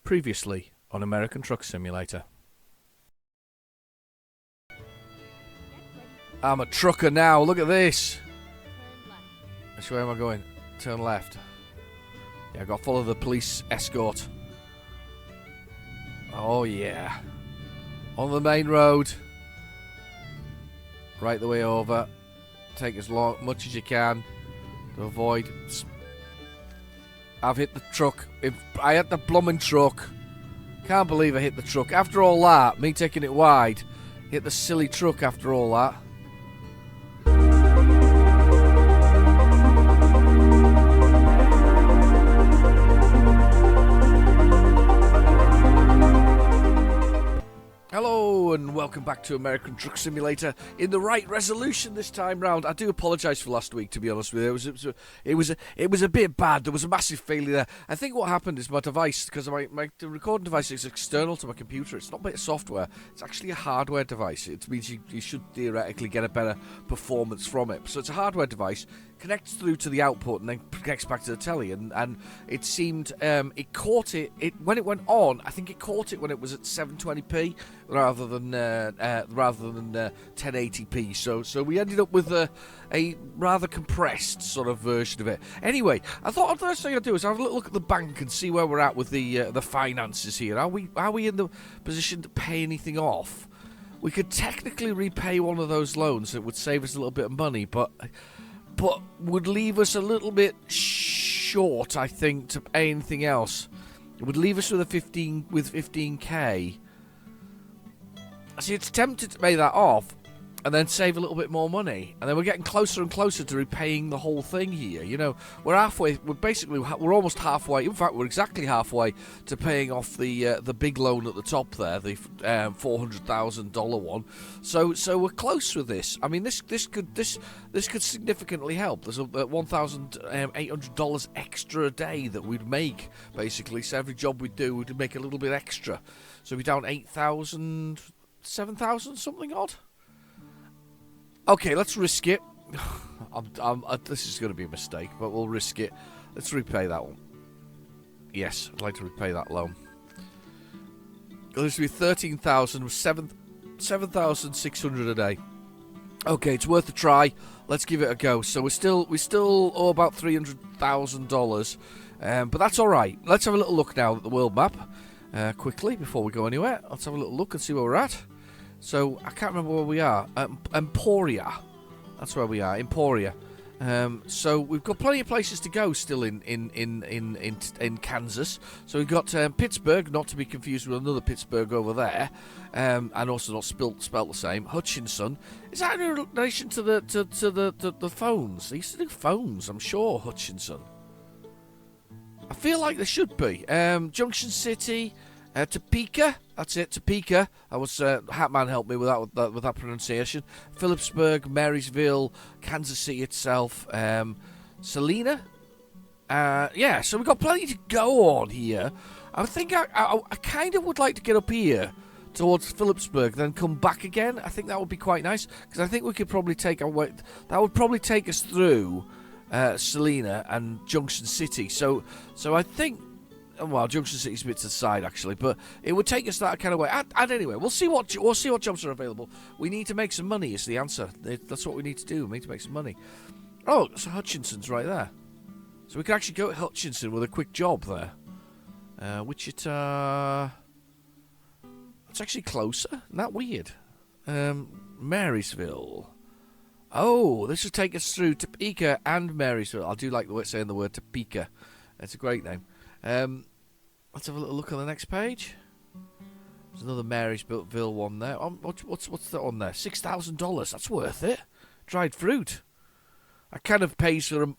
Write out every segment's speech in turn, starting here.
Previously on American Truck Simulator. I'm a trucker now, look at this! Which way am I going? Turn left. Yeah, I've got to follow the police escort. Oh yeah. On the main road. Right the way over. Take as much as you can to avoid... I've hit the truck. I hit the blooming truck. Can't believe I hit the truck. After all that, me taking it wide, hit the silly truck after all that. Hello and welcome back to American Truck Simulator in the right resolution this time round. I do apologise for last week, to be honest with you. It was a bit bad. There was a massive failure there. I think what happened is my device, because the recording device is external to my computer. It's not a bit of software. It's actually a hardware device. It means you should theoretically get a better performance from it. So it's a hardware device. Connects through to the output and then connects back to the telly, and it seemed it caught it when it went on. I think it caught it when it was at 720p rather than 1080p. So we ended up with a rather compressed sort of version of it. Anyway, I thought the first thing I'd do is have a little look at the bank and see where we're at with the finances here. Are we in the position to pay anything off? We could technically repay one of those loans. It would save us a little bit of money, but would leave us a little bit short, I think, to pay anything else. It would leave us with 15k. See, it's tempted to pay that off and then save a little bit more money, and then we're getting closer and closer to repaying the whole thing here. You know, we're almost halfway. In fact, we're exactly halfway to paying off the big loan at the top there, the $400,000 one. So we're close with this. I mean, this could significantly help. There's $1,800 extra a day that we'd make, basically. So every job we do, we'd make a little bit extra. So we're down 8,000, 7,000, something odd. Okay, let's risk it. This is going to be a mistake, but we'll risk it. Let's repay that one. Yes, I'd like to repay that loan. This will be 13,000, 7,600 a day. Okay, it's worth a try. Let's give it a go. So we still owe about $300,000, but that's all right. Let's have a little look now at the world map quickly before we go anywhere. Let's have a little look and see where we're at. So, I can't remember where we are. Emporia. That's where we are, Emporia. So, we've got plenty of places to go still in Kansas. So, we've got Pittsburgh, not to be confused with another Pittsburgh over there. And also not spelt the same. Hutchinson. Is that in relation to the phones? They used to do phones, I'm sure, Hutchinson. I feel like there should be. Junction City... Topeka, that's it, Topeka. That was Hatman helped me with that pronunciation. Phillipsburg, Marysville, Kansas City itself, Salina. Yeah, so we've got plenty to go on here. I think I kind of would like to get up here towards Phillipsburg, then come back again. I think that would be quite nice, because I think we could probably take our way. That would probably take us through Salina and Junction City. So I think. Well, Junction City's a bit to the side, actually, but it would take us that kind of way. And anyway, we'll see what jobs are available. We need to make some money is the answer. That's what we need to do. We need to make some money. Oh, so Hutchinson's right there. So we can actually go to Hutchinson with a quick job there. Wichita... It's actually closer. Isn't that weird? Marysville. Oh, this will take us through Topeka and Marysville. I do like saying the word Topeka. It's a great name. Let's have a little look on the next page. There's another Marysville one there. What's that on there? $6,000. That's worth it. Dried fruit. That kind of pays for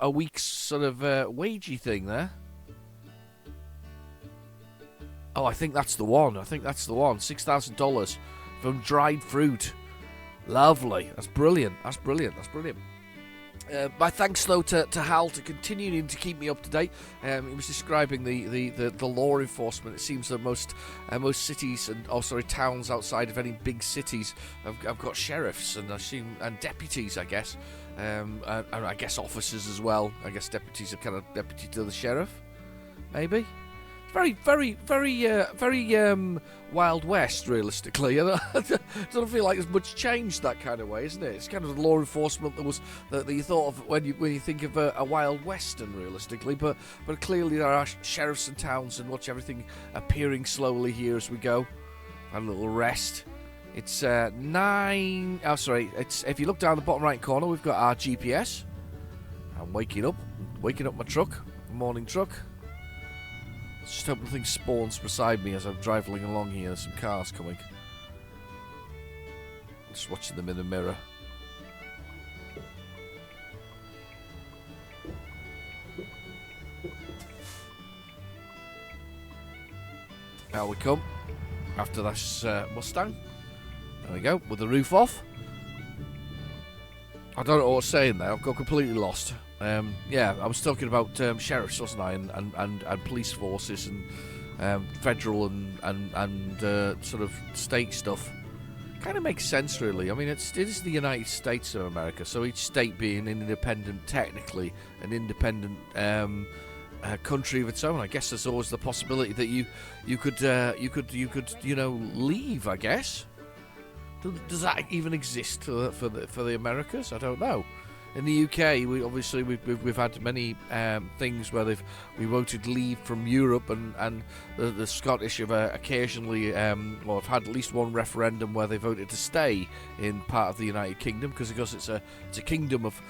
a week's sort of wagey thing there. Oh, I think that's the one. $6,000 from dried fruit. Lovely. That's brilliant. My thanks, though, to Hal to continuing to keep me up to date. He was describing the law enforcement. It seems that most cities and towns outside of any big cities have got sheriffs and deputies, I guess, and I guess officers as well. I guess deputies are kind of deputy to the sheriff, maybe. very Wild West, realistically. I don't feel like there's much change that kind of way, isn't it? It's kind of the law enforcement that you thought of when you think of a Wild Western, realistically. But clearly there are sheriffs and towns, and watch everything appearing slowly here as we go. Have a little rest. It's 9. Oh, sorry. It's if you look down the bottom right corner, we've got our GPS. I'm waking up my truck, morning truck. Just hope nothing spawns beside me as I'm driving along here. There's some cars coming. Just watching them in the mirror. Out we come. After this Mustang. There we go, with the roof off. I don't know what I was saying there. I've got completely lost. Yeah, I was talking about sheriffs, wasn't I, and police forces and federal and sort of state stuff. Kind of makes sense, really. I mean, it is the United States of America, so each state being independent, technically an independent country of its own. I guess there's always the possibility that you could leave. I guess. Does that even exist for the Americas? I don't know. In the UK, we've had many things where we voted leave from Europe, and the Scottish have occasionally, have had at least one referendum where they voted to stay in part of the United Kingdom because it's a kingdom of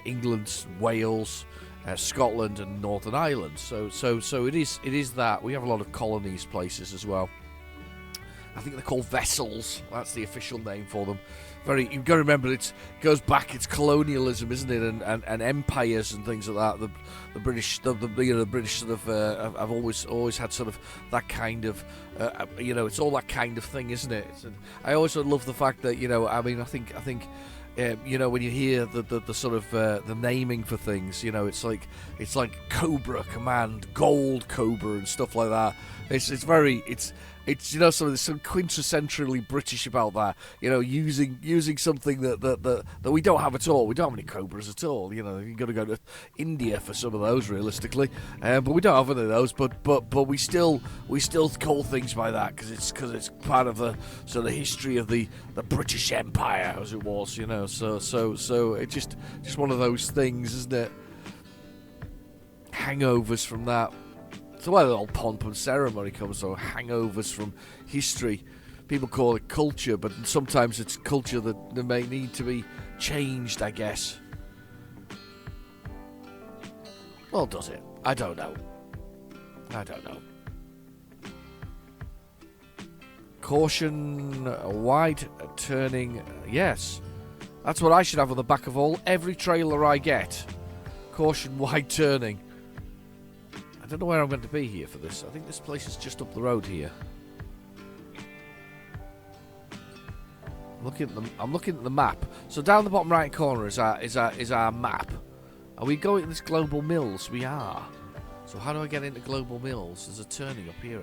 England, Wales, Scotland, and Northern Ireland. So it is that we have a lot of colonies places as well. I think they're called vessels. That's the official name for them. You've got to remember it goes back. It's colonialism, isn't it? And empires and things like that. The British, the British sort of have always had sort of that kind of, it's all that kind of thing, isn't it? I also love the fact that I think. When you hear the sort of the naming for things, it's like Cobra Command, Gold Cobra, and stuff like that. It's something so quintessentially British about that. Using something that we don't have at all. We don't have any Cobras at all. You've got to go to India for some of those, realistically. But we don't have any of those. But we still call things by that because it's part of the sort of history of the British Empire as it was. So it's just one of those things, isn't it? Hangovers from that. It's where the old pomp and ceremony comes, so hangovers from history. People call it culture, but sometimes it's culture that may need to be changed, I guess. Well, does it? I don't know. Caution, wide turning, yes. That's what I should have on the back of every trailer I get. Caution, wide turning. I don't know where I'm going to be here for this. I think this place is just up the road here. I'm looking at the map. So down the bottom right corner is our map. Are we going to this Global Mills? We are. So how do I get into Global Mills? There's a turning up here,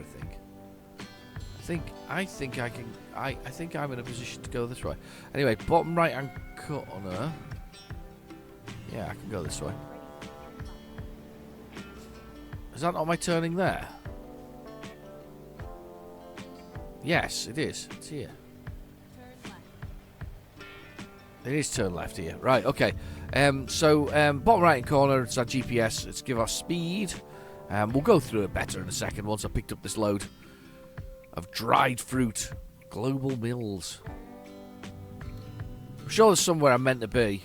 I think I'm in a position to go this way. Anyway, bottom right hand corner. Yeah, I can go this way. Is that not my turning there? Yes, it is. It's here. It is turn left here. Right, okay. Bottom right corner, it's our GPS. Let's give our speed. We'll go through it better in a second once I picked up this load of dried fruit. Global Mills. I'm sure there's somewhere I'm meant to be.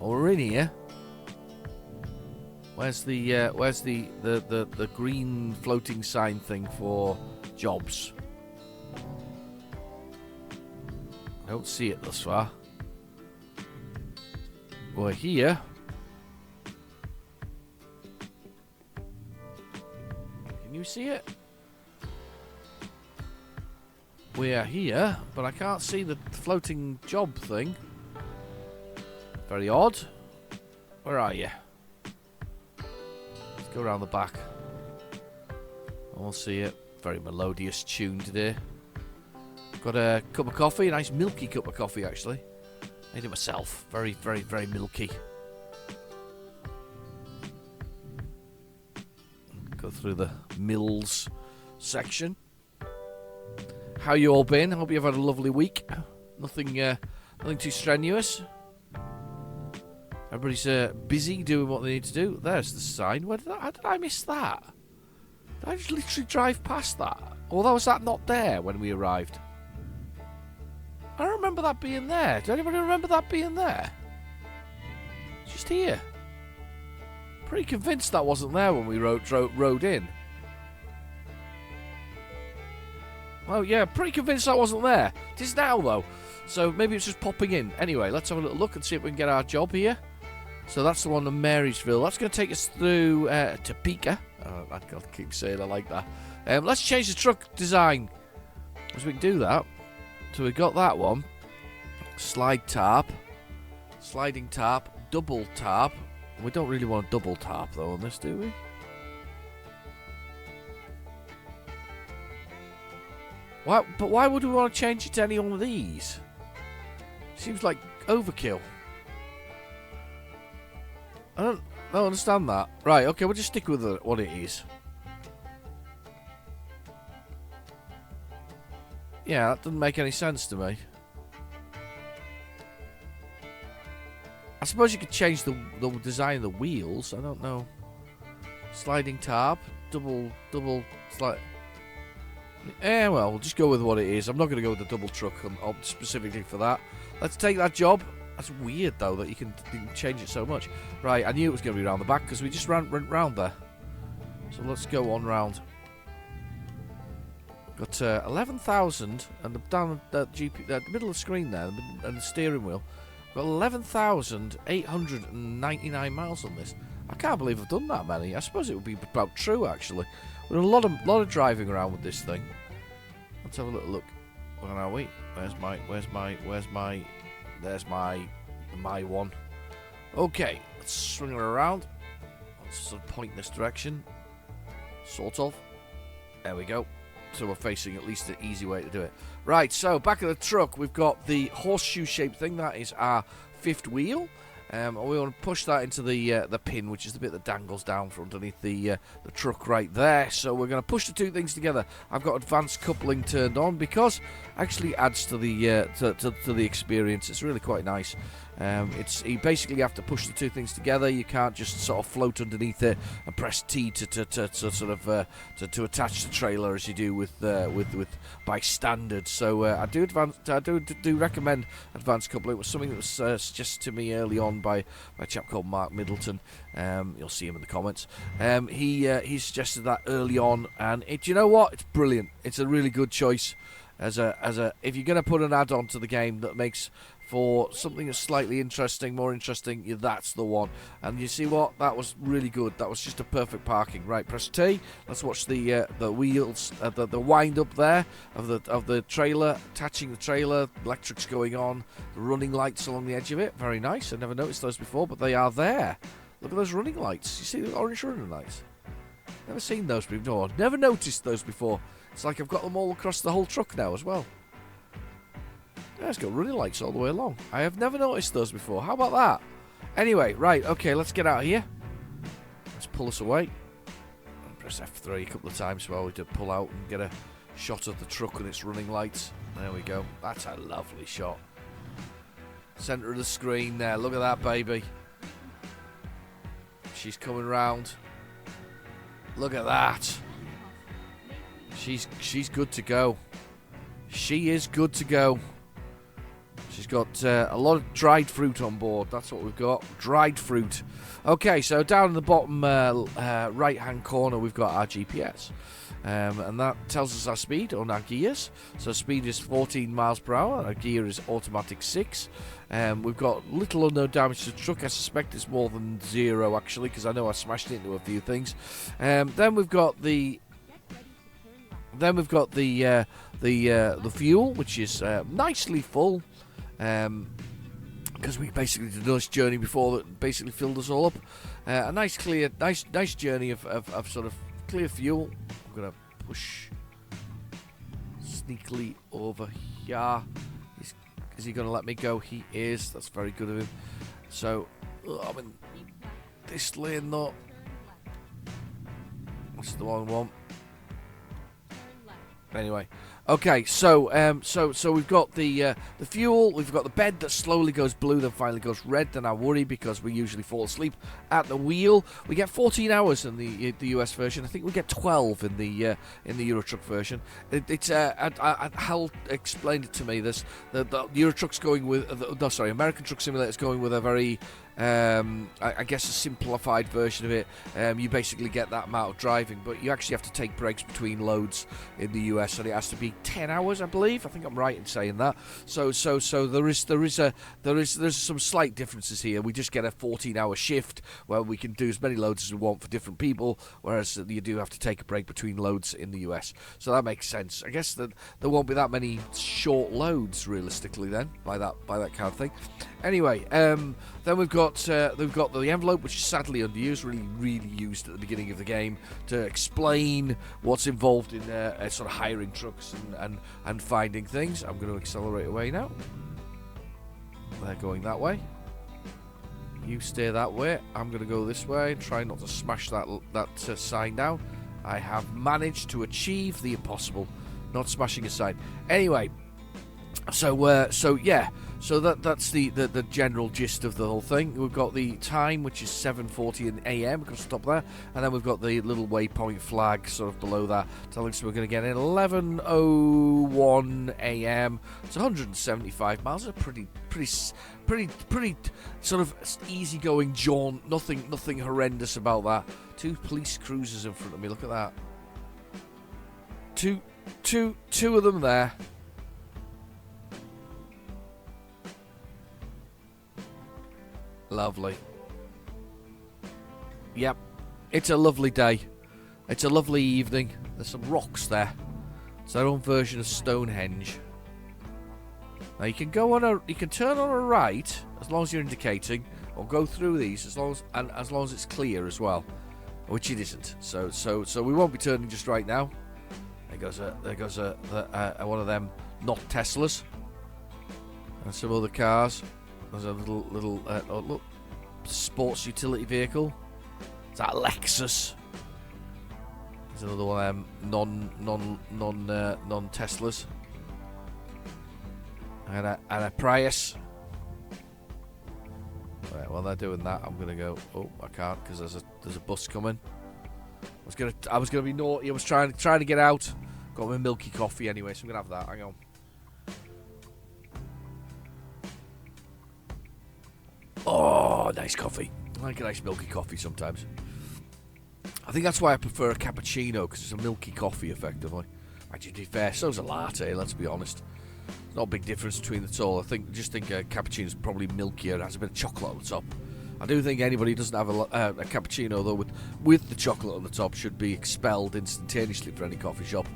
Oh, we're in here. Where's the green floating sign thing for jobs? I don't see it thus far. We're here. Can you see it? We are here, but I can't see the floating job thing. Very odd. Where are you? Let's go around the back. I'll see it. Very melodious tune today. Got a cup of coffee, a nice milky cup of coffee actually. Made it myself. Very, very, very milky. Go through the mills section. How you all been? I hope you've had a lovely week. Nothing too strenuous. Everybody's busy doing what they need to do. There's the sign. How did I miss that? Did I just literally drive past that? Or was that not there when we arrived? I don't remember that being there. Does anybody remember that being there? It's just here. Pretty convinced that wasn't there when we rode in. Oh yeah, pretty convinced that wasn't there. It is now though. So maybe it's just popping in. Anyway, let's have a little look and see if we can get our job here. So that's the one in Marysville. That's going to take us through Topeka. I gotta keep saying I like that. Let's change the truck design, as we can do that. So we got that one. Slide tarp, sliding tarp, double tarp. We don't really want a double tarp though on this, do we? But why would we want to change it to any one of these? Seems like overkill. I don't understand that. Right, okay, we'll just stick with what it is. Yeah, that doesn't make any sense to me. I suppose you could change the design of the wheels. I don't know. Sliding tarp, double slide. Well, we'll just go with what it is. I'm not going to go with the double truck specifically for that. Let's take that job. That's weird, though, that you can change it so much. Right, I knew it was going to be round the back because we just went round there. So let's go on round. Got 11,000, and down the the middle of the screen there, and the steering wheel. Got 11,899 miles on this. I can't believe I've done that many. I suppose it would be about true, actually. We've done a lot of driving around with this thing. Let's have a little look. Where are we? There's my one. Okay, let's swing her around. Let's sort of point in this direction. Sort of. There we go. So we're facing at least an easy way to do it. Right, so back of the truck, we've got the horseshoe-shaped thing. That is our fifth wheel. And we want to push that into the pin, which is the bit that dangles down from underneath the truck right there. So we're going to push the two things together. I've got advanced coupling turned on because it actually adds to the to the experience. It's really quite nice. You basically have to push the two things together. You can't just sort of float underneath it and press T to attach the trailer as you do with by standard. So I do recommend advanced coupling. It was something that was suggested to me early on by a chap called Mark Middleton. You'll see him in the comments. He suggested that early on, and you know what? It's brilliant. It's a really good choice if you're going to put an add-on to the game that makes for something that's slightly more interesting, that's the one. And you see what? That was really good. That was just a perfect parking. Right, press T. Let's watch the wheels, the wind up there of the trailer, attaching the trailer. Electrics going on. The running lights along the edge of it. Very nice. I never noticed those before, but they are there. Look at those running lights. You see the orange running lights? Never seen those before. Never noticed those before. It's like I've got them all across the whole truck now as well. Yeah, it's got running lights all the way along. I have never noticed those before. How about that? Anyway, right, okay, let's get out of here. Let's pull us away. And press F3 a couple of times while we do pull out and get a shot of the truck and its running lights. There we go. That's a lovely shot. Centre of the screen there. Look at that, baby. She's coming round. Look at that. She's good to go. She is good to go. She's got a lot of dried fruit on board. That's what we've got. Dried fruit. Okay, so down in the bottom right-hand corner, we've got our GPS. And that tells us our speed on our gears. So speed is 14 miles per hour. Our gear is automatic 6. We've got little or no damage to the truck. I suspect it's more than 0, actually, because I know I smashed it into a few things. Then we've got the fuel, which is nicely full. Because we basically did a nice journey before that basically filled us all up. A nice journey of sort of clear fuel. I'm gonna push sneakily over here. Is he gonna let me go? He is. That's very good of him. So I'm in this lane though. That's the wrong one. Anyway, okay, so we've got the fuel, we've got the bed that slowly goes blue, then finally goes red. Then I worry because we usually fall asleep at the wheel. We get 14 hours in the US version. I think we get 12 in the Euro Truck version. Hal explained it to me. The Euro Truck's going with American Truck Simulator's going with a very I guess a simplified version of it. You basically get that amount of driving, but you actually have to take breaks between loads in the US, and it has to be 10 hours, I believe. I think I'm right in saying that. So there's some slight differences here. We just get a 14-hour shift where we can do as many loads as we want for different people, whereas you do have to take a break between loads in the US. So that makes sense. I guess that there won't be that many short loads realistically then by that kind of thing. Anyway, then we've got the envelope, which is sadly underused, really used at the beginning of the game to explain what's involved in sort of hiring trucks and finding things. I'm going to accelerate away now. They're going that way. You stay that way. I'm going to go this way. Try not to smash that sign down. I have managed to achieve the impossible, not smashing a sign. Anyway, so yeah. So that's the general gist of the whole thing. We've got the time, which is 7:40 a.m. across the top there, and then we've got the little waypoint flag sort of below that, telling us we're going to get in 11:01 a.m. It's 175 miles. A pretty sort of easygoing jaunt. Nothing horrendous about that. 2 police cruisers in front of me. Look at that. Two of them there. Lovely. Yep. It's a lovely day. It's a lovely evening. There's some rocks there. It's their own version of Stonehenge. Now you can turn on a right as long as you're indicating, or go through these as long as it's clear as well, which it isn't. So we won't be turning just right now. There goes one of them not Teslas, and some other cars. There's a little look, sports utility vehicle. Is that a Lexus? There's another one non Teslas. And a Prius. Right, while they're doing that, I'm gonna go. Oh, I can't because there's a bus coming. I was gonna be naughty. I was trying to get out. Got my milky coffee anyway, so I'm gonna have that. Hang on. Oh, nice coffee. I like a nice milky coffee sometimes. I think that's why I prefer a cappuccino, because it's a milky coffee, effectively. Actually, to be fair, so's a latte, let's be honest. There's not a big difference between the two. I just think a cappuccino is probably milkier and has a bit of chocolate on the top. I do think anybody who doesn't have a cappuccino, though, with the chocolate on the top should be expelled instantaneously for any coffee shop.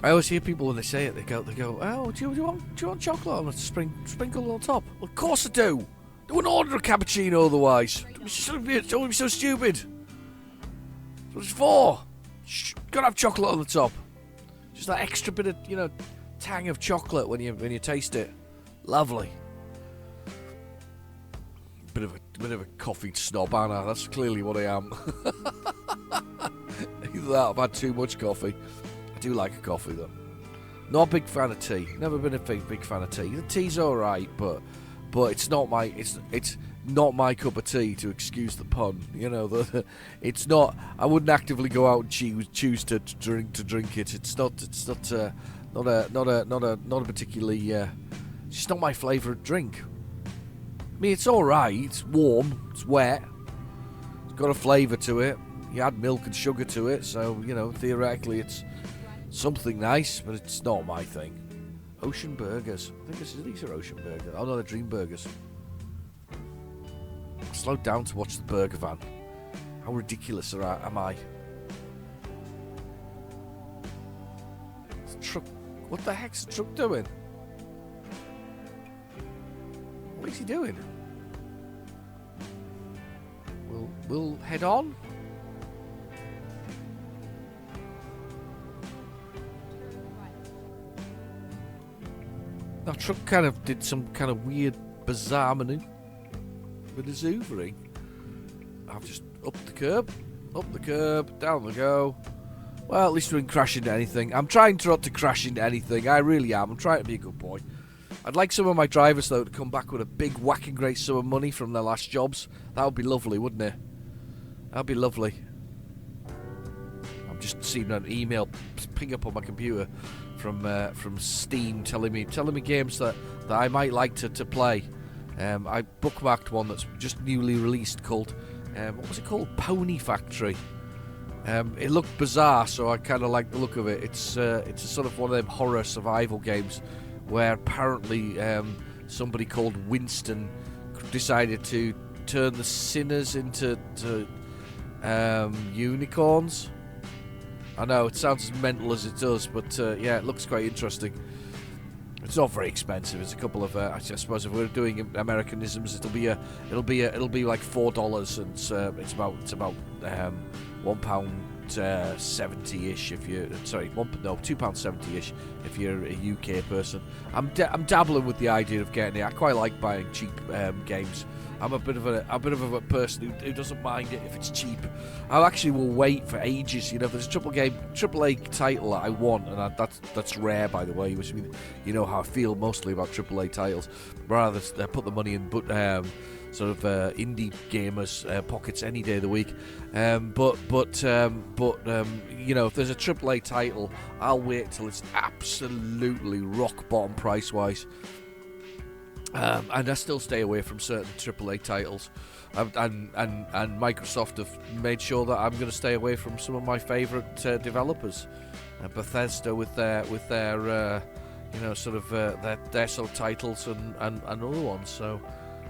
I always hear people when they say it, they go, oh, do you want chocolate on it, sprinkle on top? Well, of course I do. They wouldn't order a cappuccino otherwise. Don't be so stupid. That's what it's for. Gotta have chocolate on the top. Just that extra bit of, tang of chocolate when you taste it. Lovely. Bit of a coffee snob, aren't I? That's clearly what I am. Either that or I've had too much coffee. I do like a coffee though. Not a big fan of tea. Never been a big fan of tea. The tea's alright, but it's not my my cup of tea, to excuse the pun. It's not. I wouldn't actively go out and choose to drink it. It's not a particularly. It's just not my favourite drink. I mean, it's alright. It's warm. It's wet. It's got a flavour to it. You add milk and sugar to it, so theoretically it's something nice, but it's not my thing. Ocean Burgers. I think these are Ocean Burgers. Oh no, they're Dream Burgers. I slowed down to watch the burger van. How ridiculous am I? Truck. What the heck's the truck doing? What is he doing? We'll head on. That truck kind of did some kind of weird, bizarre manoeuvring. I've just upped the curb. Up the curb, down we go. Well, at least we didn't crash into anything. I'm trying not to crash into anything. I really am. I'm trying to be a good boy. I'd like some of my drivers, though, to come back with a big whacking great sum of money from their last jobs. That would be lovely, wouldn't it? That would be lovely. I'm just seeing an email ping up on my computer from Steam telling me games that I might like to play. I bookmarked one that's just newly released called, what was it called? Pony Factory. It looked bizarre, so I kind of like the look of it. It's a sort of one of them horror survival games where apparently somebody called Winston decided to turn the sinners into unicorns. I know, it sounds as mental as it does, but yeah, it looks quite interesting. It's not very expensive. It's a couple of. I suppose if we're doing Americanisms, it'll be like $4, and it's about £1.70-ish if you're £2.70-ish if you're a UK person. I'm dabbling with the idea of getting it. I quite like buying cheap games. I'm a bit of a person who doesn't mind it if it's cheap. I actually will wait for ages. You know, if there's a AAA title that I want, and that's rare, by the way. Which means, you know how I feel mostly about AAA titles. Rather put the money in, sort of indie gamers' pockets any day of the week. But you know, if there's a AAA title, I'll wait till it's absolutely rock bottom price wise. And I still stay away from certain AAA titles, and Microsoft have made sure that I'm going to stay away from some of my favourite developers, Bethesda with their you know, sort of their sort of titles and other ones. So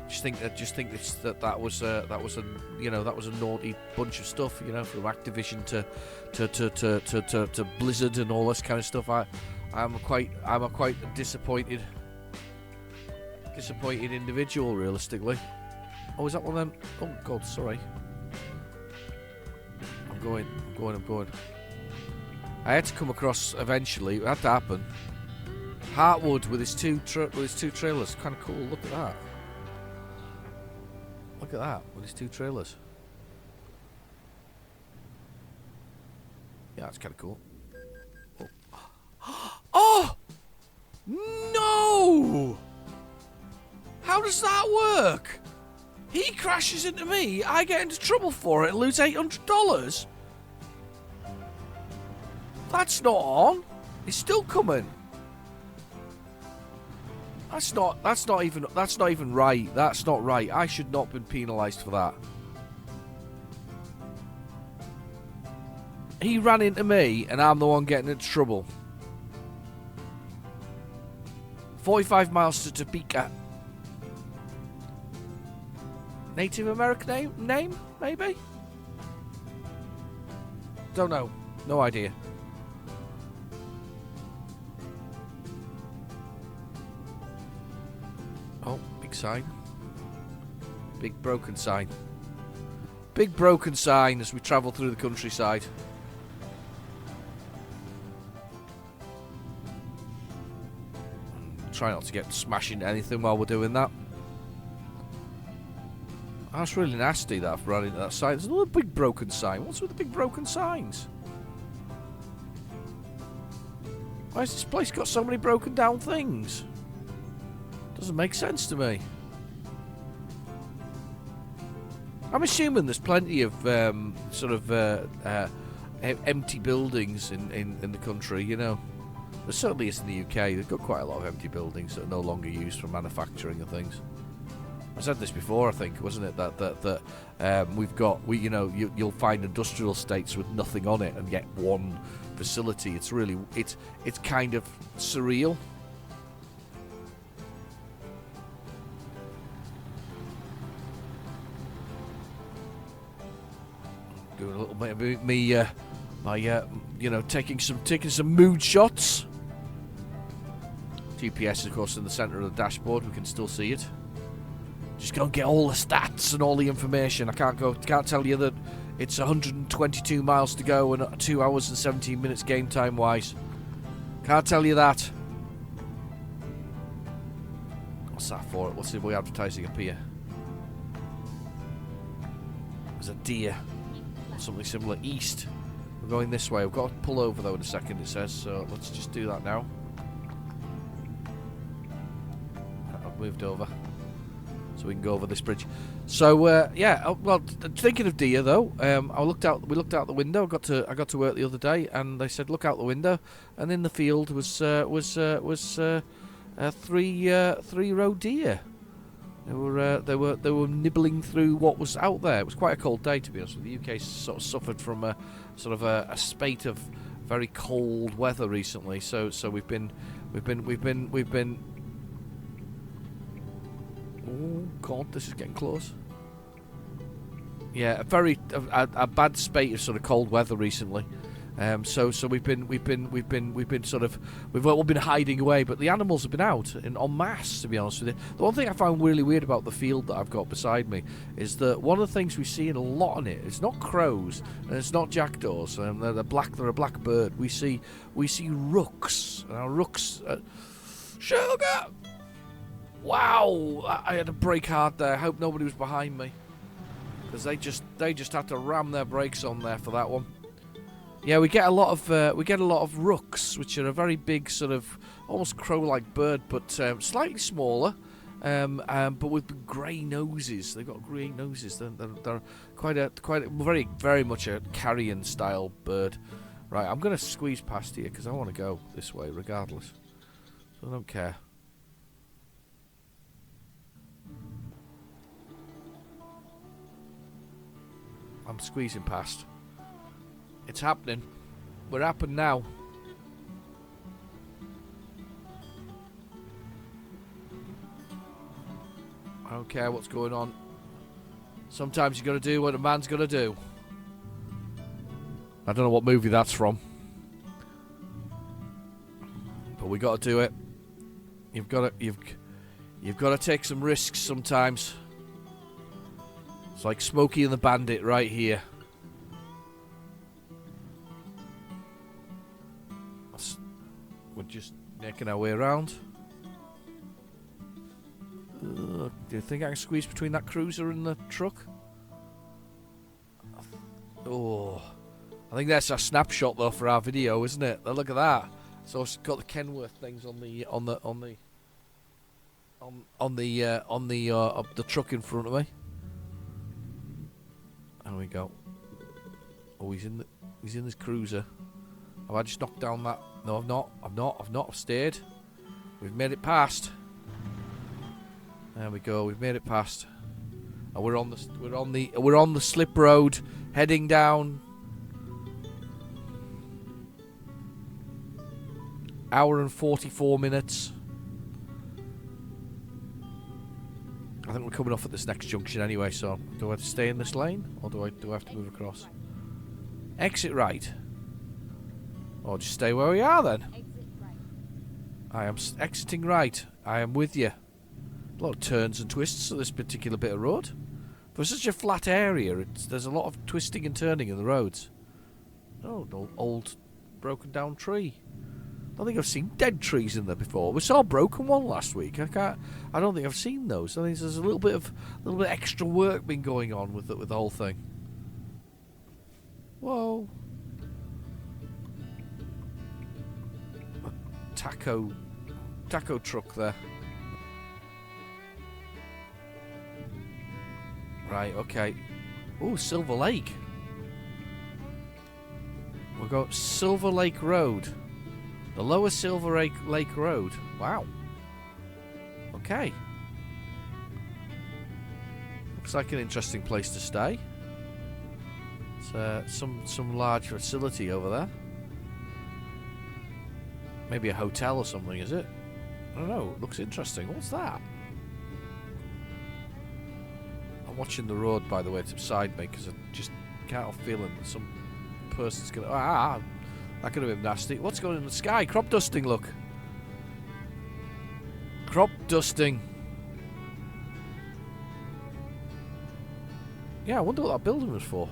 just think that was a naughty bunch of stuff, you know, from Activision to Blizzard and all this kind of stuff. I'm a quite disappointed individual, realistically. Oh, is that one of them? Oh God, sorry. I'm going. I had to come across eventually. It had to happen. Hartwood with his two trailers. Kind of cool. Look at that. Look at that with his two trailers. Yeah, that's kind of cool. Oh! No! How does that work? He crashes into me, I get into trouble for it and lose $800? That's not on. It's still coming. That's not even right. That's not right. I should not have been penalised for that. He ran into me and I'm the one getting into trouble. 45 miles to Topeka. Native American name, maybe? Don't know. No idea. Oh, big sign. Big broken sign. Big broken sign as we travel through the countryside. Try not to get smashed into anything while we're doing that. That's really nasty that I've run into that sign. There's another big broken sign. What's with the big broken signs? Why has this place got so many broken down things? Doesn't make sense to me. I'm assuming there's plenty of empty buildings in the country, you know. There certainly is in the UK. They've got quite a lot of empty buildings that are no longer used for manufacturing and things. I said this before, I think, wasn't it? That you'll find industrial estates with nothing on it, and yet one facility. It's kind of surreal. Doing a little bit of me, taking some mood shots. GPS, of course, in the centre of the dashboard. We can still see it. Just go and get all the stats and all the information. I can't tell you that it's 122 miles to go and 2 hours and 17 minutes game time wise. Can't tell you that. What's that for? What's the way advertising up here? There's a deer. something similar east. We're going this way. We've got to pull over though in a second, it says, so let's just do that now. I've moved over so we can go over this bridge. So yeah, well, thinking of deer though, we looked out the window. I got to work the other day, and they said look out the window, and in the field was 3-row deer. They were nibbling through what was out there. It was quite a cold day, to be honest with you. The UK sort of suffered from a spate of very cold weather recently. So we've been. Oh God, this is getting close. Yeah, a bad spate of sort of cold weather recently. So we've all been hiding away, but the animals have been out en masse, to be honest with you. The one thing I found really weird about the field that I've got beside me is that one of the things we see a lot on it, it's not crows and it's not jackdaws. They're a black bird. We see rooks. Rooks. Sugar. Wow! I had to brake hard there. I hope nobody was behind me, because they just had to ram their brakes on there for that one. Yeah, we get a lot of rooks, which are a very big sort of almost crow-like bird, but slightly smaller, but with grey noses. They've got grey noses. They're quite very much a carrion style bird. Right, I'm gonna squeeze past here because I want to go this way regardless. So I don't care. I'm squeezing past. It's happening. We're happening now. I don't care what's going on. Sometimes you gotta do what a man's gotta do. I don't know what movie that's from, but we gotta do it. You've gotta take some risks sometimes. It's like Smokey and the Bandit right here. We're just making our way around. Do you think I can squeeze between that cruiser and the truck? Oh, I think that's a snapshot though for our video, isn't it? Oh, look at that. So it's got the Kenworth things on the truck in front of me. There we go. Oh, he's in this cruiser. Have I just knocked down that? No, I've not. I've stayed. We've made it past. There we go. We've made it past. And we're on the slip road heading down. Hour and 44 minutes. I think we're coming off at this next junction anyway, so do I have to stay in this lane or do I have to move across? Exit right. Or just stay where we are then. Exit right. I am exiting right. I am with you. A lot of turns and twists on this particular bit of road. For such a flat area, there's a lot of twisting and turning in the roads. Oh, an old broken down tree. I don't think I've seen dead trees in there before. We saw a broken one last week. I don't think I've seen those. I think there's a little bit extra work been going on with the whole thing. Whoa. A taco truck there. Right, okay. Ooh, Silver Lake. We've got Silver Lake Road. The Lower Silver Lake Road. Wow. Okay. Looks like an interesting place to stay. It's some large facility over there. Maybe a hotel or something, is it? I don't know. It looks interesting. What's that? I'm watching the road, by the way, to beside me because I just can't help feeling that some person's gonna. That could have been nasty. What's going on in the sky? Crop dusting, look. Crop dusting. Yeah, I wonder what that building was for.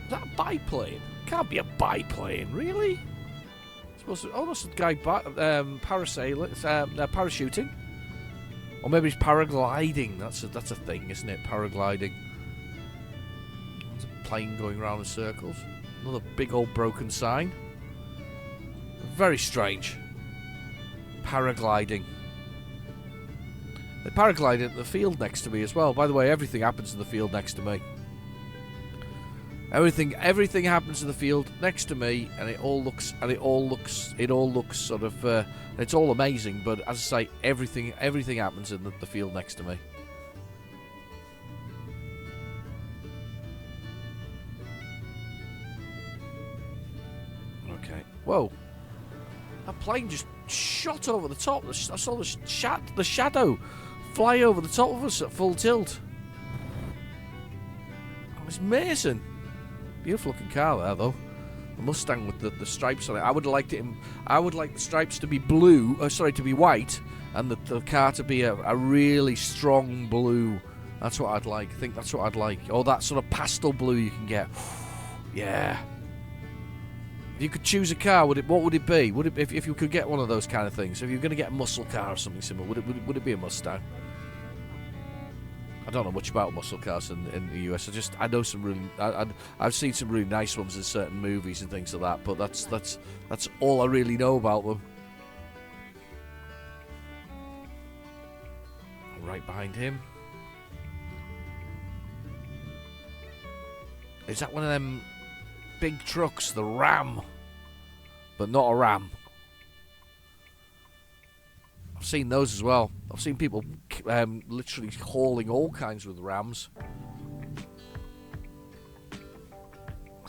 Is that a biplane? Can't be a biplane, really? It's supposed to. Oh, that's a guy parasailing, parachuting. Or maybe it's paragliding. That's a thing, isn't it? Paragliding. There's a plane going around in circles. Another big old broken sign. Very strange. Paragliding. They paraglide at the field next to me as well. By the way, everything happens in the field next to me. Everything happens in the field next to me, and it all looks sort of, it's all amazing. But as I say, everything happens in the field next to me. Okay. Whoa! That plane just shot over the top. I saw the shadow fly over the top of us at full tilt. It was amazing. Beautiful looking car there, though. The Mustang with the stripes on it. I would like the stripes to be blue. To be white, and the car to be a really strong blue. That's what I'd like. I think that's what I'd like. Or that sort of pastel blue you can get. Yeah. If you could choose a car, what would it be? Would it if you could get one of those kind of things? If you're going to get a muscle car or something similar, would it be a Mustang? I don't know much about muscle cars in the US. I know some really. I've seen some really nice ones in certain movies and things like that. But that's all I really know about them. Right behind him. Is that one of them big trucks, the Ram? But not a Ram. I've seen those as well. I've seen people literally hauling all kinds with Rams.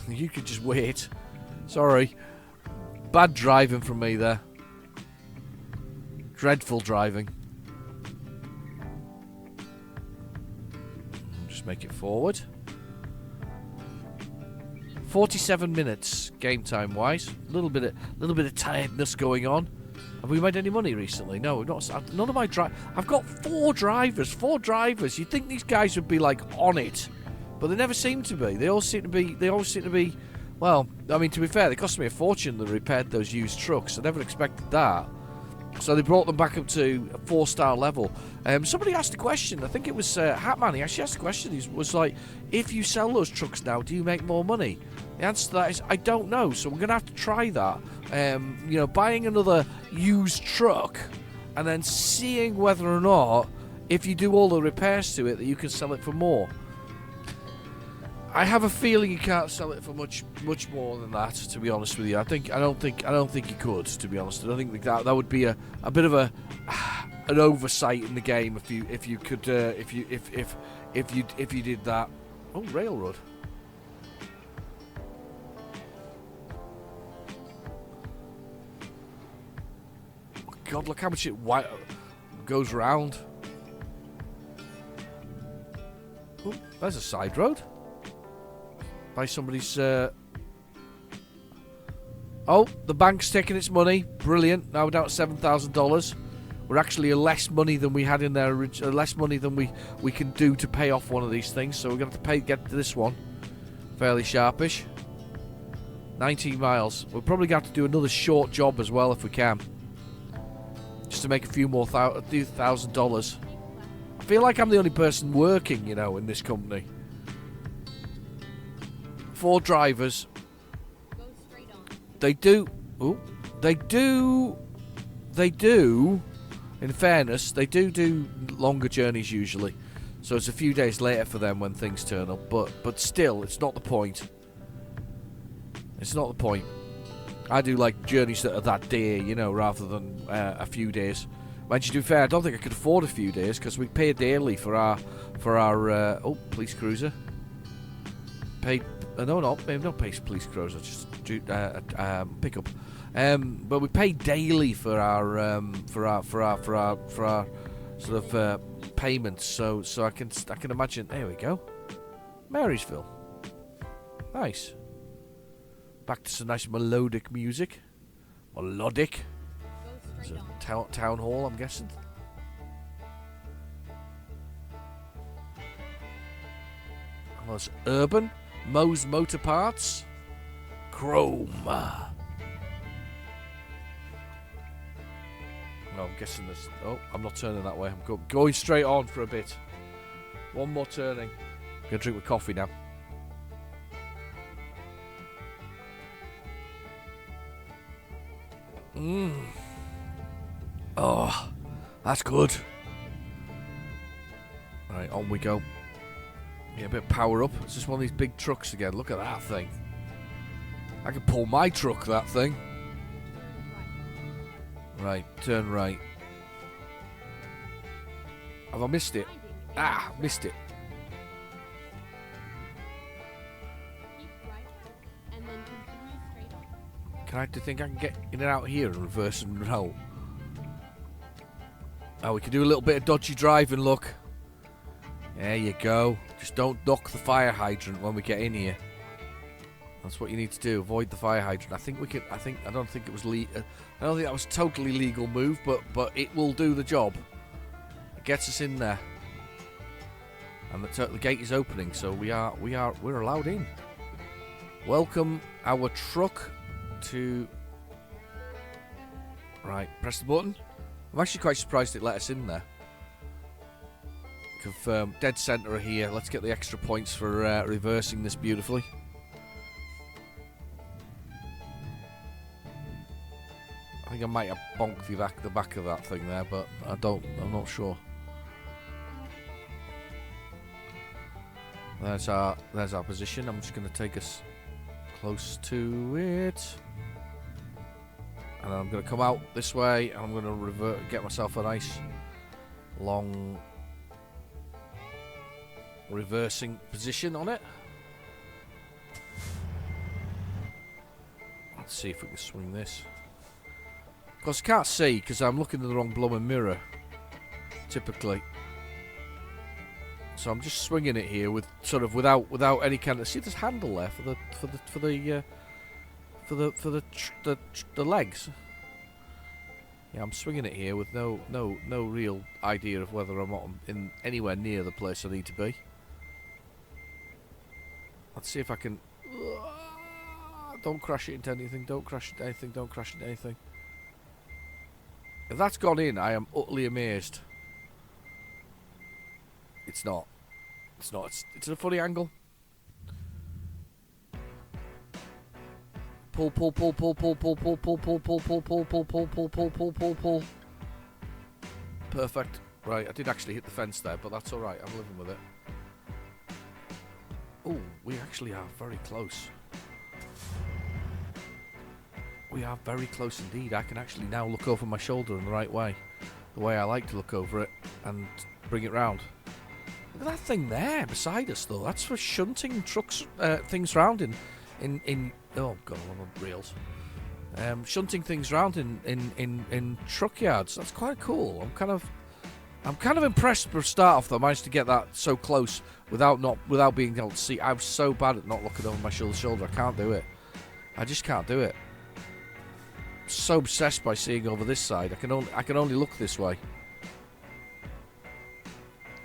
You could just wait. Sorry. Bad driving from me there. Dreadful driving. Just make it forward. 47 minutes game time wise. A little bit of tiredness going on. Have we made any money recently? No, we've not. None of my I've got 4 drivers. 4 drivers. You'd think these guys would be like on it, but they never seem to be. They always seem to be. Well, I mean, to be fair, they cost me a fortune that repaired those used trucks. I never expected that. So they brought them back up to a 4-star level. Somebody asked a question. I think it was Hatman. He actually asked a question. He was like, if you sell those trucks now, do you make more money? The answer to that is, I don't know. So we're going to have to try that. Buying another used truck and then seeing whether or not, if you do all the repairs to it, that you can sell it for more. I have a feeling you can't sell it for much more than that. To be honest with you, I don't think you could. To be honest, I don't think that would be a bit of an oversight in the game if you could if you did that. Oh, railroad. Oh, God, look how much it goes round. Oh, there's a side road. By somebody's. Oh, the bank's taking its money. Brilliant. Now we're down to $7,000. We're actually less money than we had in there. Less money than we can do to pay off one of these things. So we're going to get to this one. Fairly sharpish. 19 miles. We're probably going to have to do another short job as well if we can. Just to make a few more $1,000. I feel like I'm the only person working, in this company. 4 drivers. They do. In fairness, they do longer journeys usually, so it's a few days later for them when things turn up. But still, it's not the point. It's not the point. I do like journeys that are that day, rather than a few days. Mind you, to be fair, I don't think I could afford a few days because we pay daily for our police cruiser. Paid. No, maybe not police cruiser, just pickup. But we pay daily for our sort of payments. So I can imagine. There we go, Marysville. Nice. Back to some nice melodic music. Melodic. It's a town hall, I'm guessing. Oh, it's urban. Moe's Motor Parts. Chrome. Oh guessing this. Oh, I'm not turning that way. I'm going straight on for a bit. One more turning. Gonna drink my coffee now. Oh, that's good. Right, on we go. Yeah, a bit of power up. It's just one of these big trucks again. Look at that thing. I could pull my truck, that thing. Right, turn right. Have I missed it? Ah, missed it. Do you think I can get in and out here and reverse and roll? Oh, we can do a little bit of dodgy driving, look. There you go. Just don't knock the fire hydrant when we get in here. That's what you need to do. Avoid the fire hydrant. I think we can. I don't think it was I don't think that was a totally legal move, but it will do the job. It gets us in there, and the gate is opening, so we're allowed in. Welcome our truck to. Right, press the button. I'm actually quite surprised it let us in there. Confirm. Dead centre here. Let's get the extra points for reversing this beautifully. I think I might have bonked the back of that thing there, but I'm not sure. There's our position. I'm just going to take us close to it. And I'm going to come out this way, and I'm going to get myself a nice long reversing position on it. Let's see if we can swing this. Of course, I can't see because I'm looking in the wrong blooming mirror, typically. So I'm just swinging it here with without any kind of. See, there's handle there for the legs. Yeah, I'm swinging it here with no real idea of whether I'm in anywhere near the place I need to be. Let's see if I can. Don't crash it into anything. Don't crash into anything. Don't crash into anything. If that's gone in, I am utterly amazed. It's not. It's not. It's a funny angle. Pull. Perfect. Right, I did actually hit the fence there, but that's alright. I'm living with it. Oh, we actually are very close. We are very close indeed. I can actually now look over my shoulder in the right way. The way I like to look over it and bring it round. Look at that thing there beside us, though. That's for shunting trucks, things round in oh god, I'm on rails. Shunting things round in truck yards. That's quite cool. I'm kind of impressed for a start off that I managed to get that so close without being able to see. I'm so bad at not looking over my shoulder. I can't do it. I just can't do it. I'm so obsessed by seeing over this side. I can only look this way.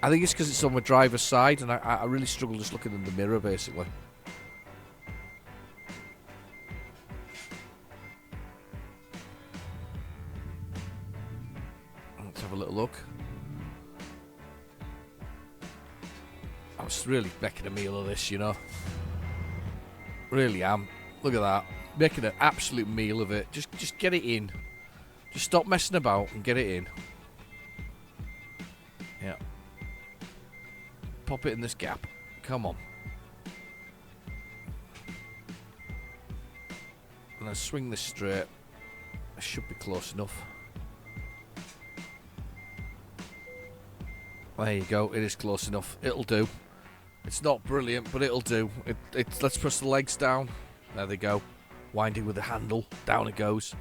I think it's because it's on my driver's side, and I really struggle just looking in the mirror, basically. Let's have a little look. I was really making a meal of this, you know. Really am. Look at that. Making an absolute meal of it. Just get it in. Just stop messing about and get it in. Yeah. Pop it in this gap. Come on. And then swing this straight. I should be close enough. There you go. It is close enough. It'll do. It's not brilliant, but it'll do. Let's press the legs down. There they go. Winding with the handle. Down it goes.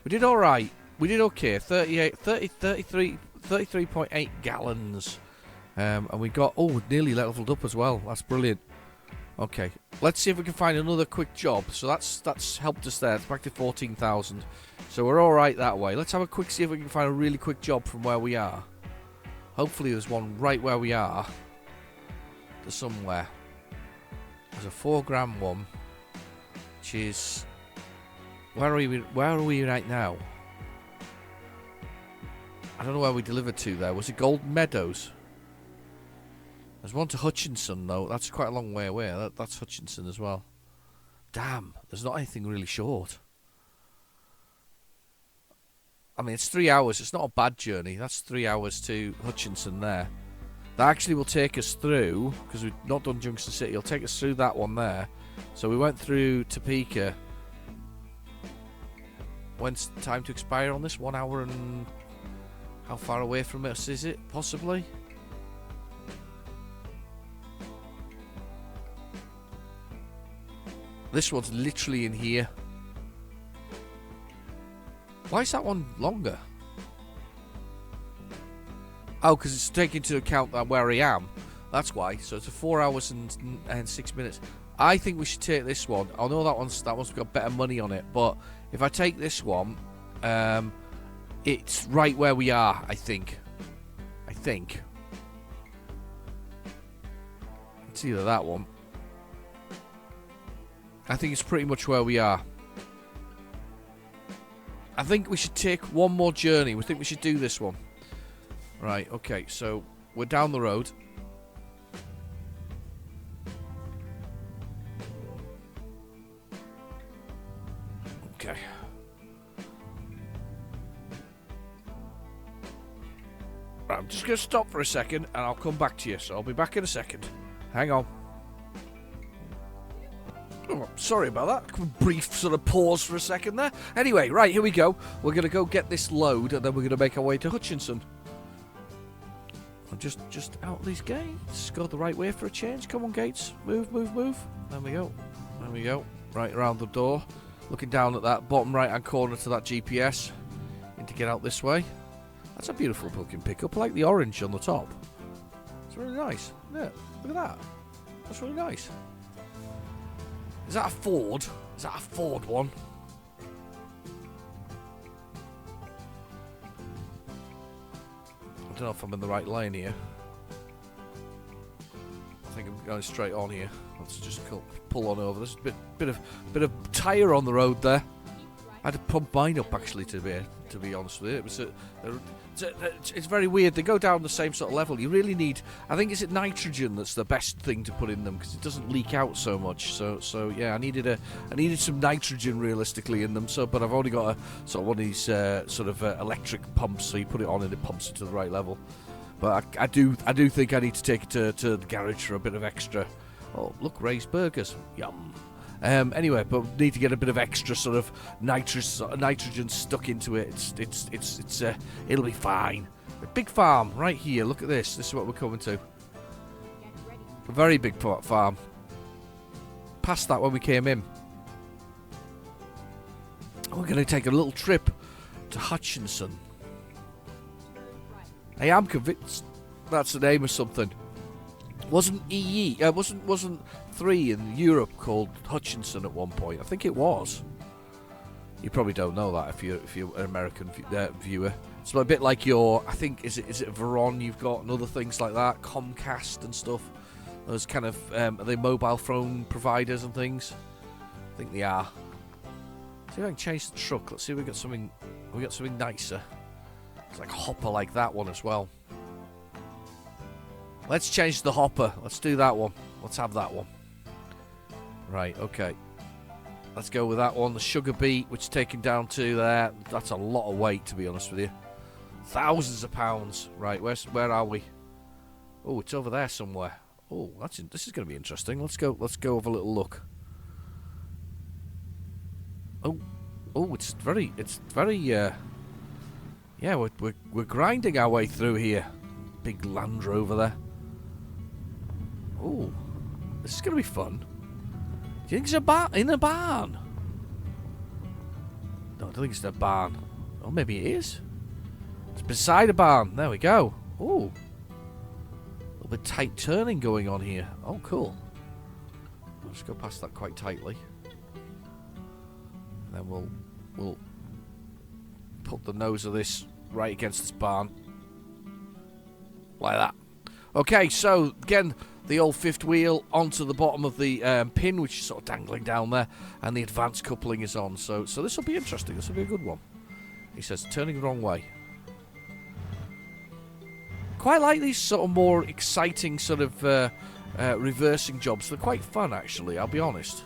We did alright. We did okay. 33.8 gallons. And we got, nearly leveled up as well. That's brilliant. Okay. Let's see if we can find another quick job. So that's helped us there. It's back to 14,000. So we're alright that way. Let's have a quick see if we can find a really quick job from where we are. Hopefully there's one right where we are. There's somewhere. There's a 4 gram one. Which is... Where are we right now? I don't know where we delivered to there. Was it Golden Meadows? There's one to Hutchinson, though. That's quite a long way away. That's Hutchinson as well. Damn, there's not anything really short. I mean, it's 3 hours. It's not a bad journey. That's 3 hours to Hutchinson there. That actually will take us through, because we've not done Junction City, it'll take us through that one there. So we went through Topeka. When's time to expire on this? 1 hour and... How far away from us is it, possibly? This one's literally in here. Why is that one longer? Oh, because it's taking into account where I am. That's why. So it's a 4 hours and 6 minutes. I think we should take this one. I know that one's got better money on it, but if I take this one, it's right where we are. I think. It's either that one. I think it's pretty much where we are. I think we should take one more journey. We think we should do this one. Right, okay, so we're down the road. Okay. Right, I'm just going to stop for a second and I'll come back to you. So I'll be back in a second. Hang on. Oh, sorry about that. Brief sort of pause for a second there. Anyway, right, here we go. We're going to go get this load and then we're going to make our way to Hutchinson. I'm just out these gates. Go the right way for a change. Come on, gates. Move, move, move. There we go. There we go. Right around the door. Looking down at that bottom right-hand corner to that GPS. Need to get out this way. That's a beautiful looking pickup. I like the orange on the top. It's really nice. Yeah, look at that. That's really nice. Is that a Ford? Is that a Ford one? I don't know if I'm in the right lane here. I think I'm going straight on here. Let's just pull on over. There's a bit of tyre on the road there. I had to pump mine up actually to be honest with you. It's very weird. They go down the same sort of level. You really need. I think is it nitrogen that's the best thing to put in them because it doesn't leak out so much. So yeah, I needed some nitrogen realistically in them. But I've only got a sort of one of these electric pumps. So you put it on and it pumps it to the right level. But I do think I need to take it to the garage for a bit of extra. Oh look, raised burgers, yum. Anyway, but need to get a bit of extra sort of nitrogen stuck into it. It'll be fine. A big farm right here. Look at this. This is what we're coming to. A very big farm. Past that when we came in. We're going to take a little trip to Hutchinson. I am convinced that's the name of something. Wasn't wasn't 3 in Europe called Hutchinson at one point? I think it was. You probably don't know that if you're an American viewer. It's a bit like your, I think, is it Veron you've got and other things like that, Comcast and stuff. Those kind of are they mobile phone providers and things? I think they are. See if I can change the truck. Let's see if we got something. We got something nicer. It's like a hopper like that one as well. Let's change the hopper. Let's do that one. Let's have that one. Right, okay. Let's go with that one. The sugar beet, which is taken down to there. That's a lot of weight, to be honest with you. Thousands of pounds. Right, where are we? Oh, it's over there somewhere. Oh, this is going to be interesting. Let's go have a little look. Oh, it's very. Yeah, we're grinding our way through here. Big Land Rover there. Oh, this is going to be fun. Do you think it's in a barn? No, I don't think it's in a barn. Oh, maybe it is. It's beside a barn. There we go. Oh, a little bit tight turning going on here. Oh, cool. I'll just go past that quite tightly. And then we'll put the nose of this right against this barn. Like that. Okay, so again, the old fifth wheel onto the bottom of the pin, which is sort of dangling down there, and the advanced coupling is on. So this will be interesting. This will be a good one. He says, turning the wrong way. Quite like these sort of more exciting sort of reversing jobs. They're quite fun, actually, I'll be honest.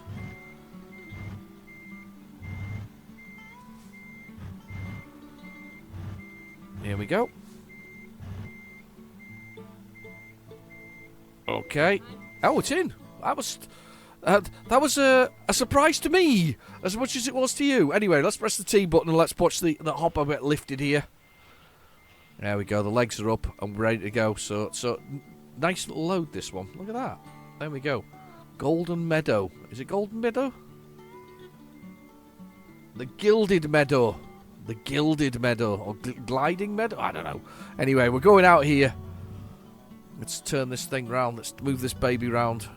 Here we go. Okay. Oh, it's in. That was a surprise to me, as much as it was to you. Anyway, let's press the T button and let's watch the hopper get lifted here. There we go. The legs are up and we're ready to go. So nice little load, this one. Look at that. There we go. Golden Meadow. Is it Golden Meadow? The Gilded Meadow. The Gilded Meadow. Or Gliding Meadow? I don't know. Anyway, we're going out here. Let's turn this thing round. Let's move this baby round.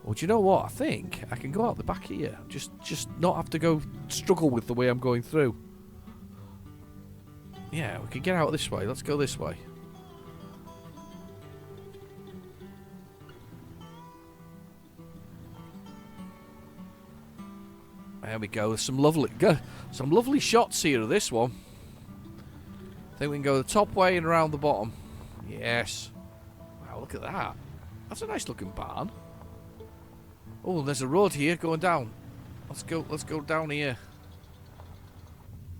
Well, do you know what? I think I can go out the back here. Just not have to go struggle with the way I'm going through. Yeah, we can get out this way. Let's go this way. There we go. Some lovely shots here of this one. I think we can go the top way and around the bottom. Yes. Wow, look at that. That's a nice looking barn. Oh, there's a road here going down. Let's go down here.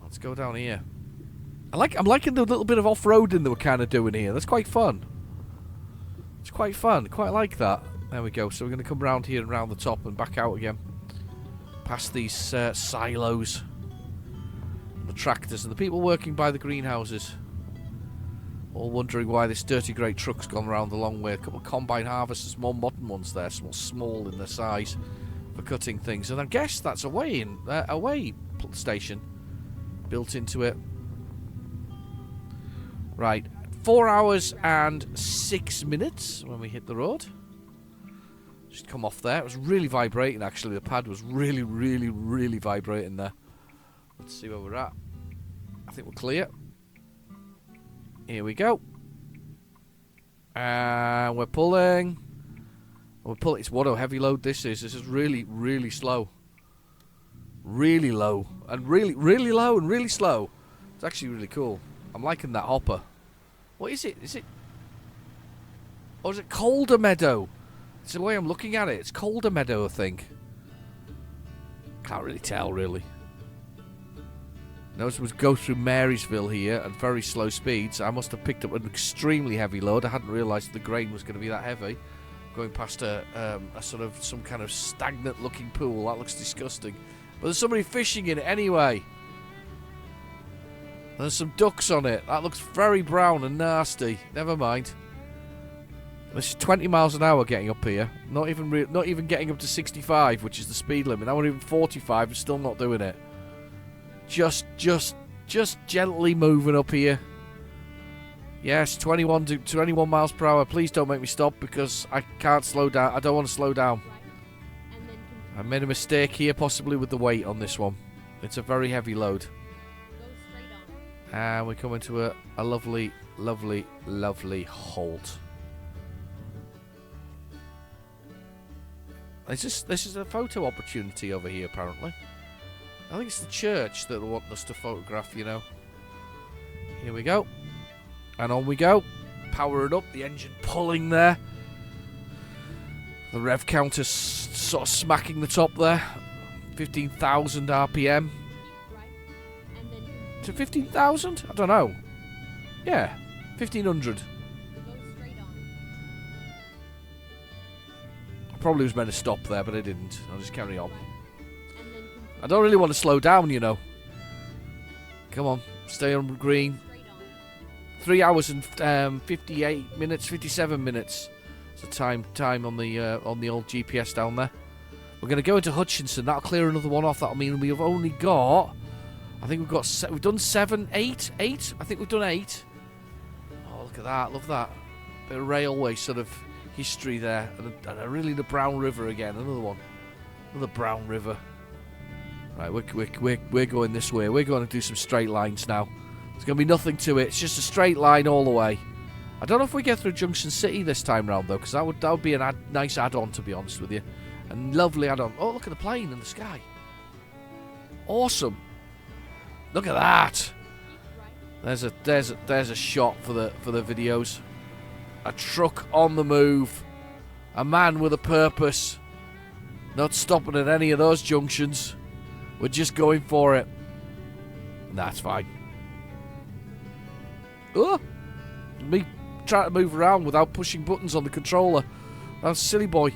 Let's go down here. I'm liking the little bit of off-roading that we're kind of doing here. That's quite fun. It's quite fun. Quite like that. There we go. So we're going to come around here and round the top and back out again. Past these silos. The tractors and the people working by the greenhouses. All wondering why this dirty grey truck's gone around the long way. A couple of combine harvesters, more modern ones there, small in their size for cutting things. And I guess that's a weigh station built into it. Right, 4 hours and 6 minutes when we hit the road. Just come off there. It was really vibrating, actually. The pad was really, really, really vibrating there. Let's see where we're at. I think we're clear. Here we go. And we're pulling. It's what a heavy load this is. This is really, really slow. Really low. And really, really low and really slow. It's actually really cool. I'm liking that hopper. What is it? Is it... Or is it Colder Meadow? It's the way I'm looking at it. It's Colder Meadow, I think. Can't really tell, really. Notice we go through Marysville here at very slow speeds. I must have picked up an extremely heavy load. I hadn't realised the grain was going to be that heavy. Going past a sort of some kind of stagnant looking pool. That looks disgusting. But there's somebody fishing in it anyway. There's some ducks on it. That looks very brown and nasty. Never mind. This is 20 miles an hour getting up here. Not even getting up to 65, which is the speed limit. Now we're even 45 and still not doing it. Just gently moving up here. Yes, 21 miles per hour. Please don't make me stop because I can't slow down. I don't want to slow down. I made a mistake here, possibly with the weight on this one. It's a very heavy load. And we come into a lovely, lovely, lovely halt. This is a photo opportunity over here, apparently. I think it's the church that want us to photograph, you know. Here we go. And on we go. Power it up, the engine pulling there. The rev counter sort of smacking the top there. 15,000 RPM. To 15,000? I don't know. Yeah, 1,500. I probably was meant to stop there, but I didn't. I'll just carry on. I don't really want to slow down, you know. Come on, stay on green. 3 hours and 58 minutes, 57 minutes. It's the time on the old GPS down there. We're going to go into Hutchinson. That'll clear another one off. That'll mean we've only got... I think we've done 7, 8. I think we've done 8. Oh, look at that. Love that. Bit of railway sort of history there. And really the Brown River again. Another one. Another Brown River. Right, we're going this way. We're going to do some straight lines now. There's going to be nothing to it. It's just a straight line all the way. I don't know if we get through Junction City this time round, though, because that would be a nice add-on, to be honest with you. A lovely add-on. Oh, look at the plane in the sky. Awesome. Look at that. There's a shot for the videos. A truck on the move. A man with a purpose. Not stopping at any of those junctions. We're just going for it. And that's fine. Oh! Me trying to move around without pushing buttons on the controller. That's silly boy.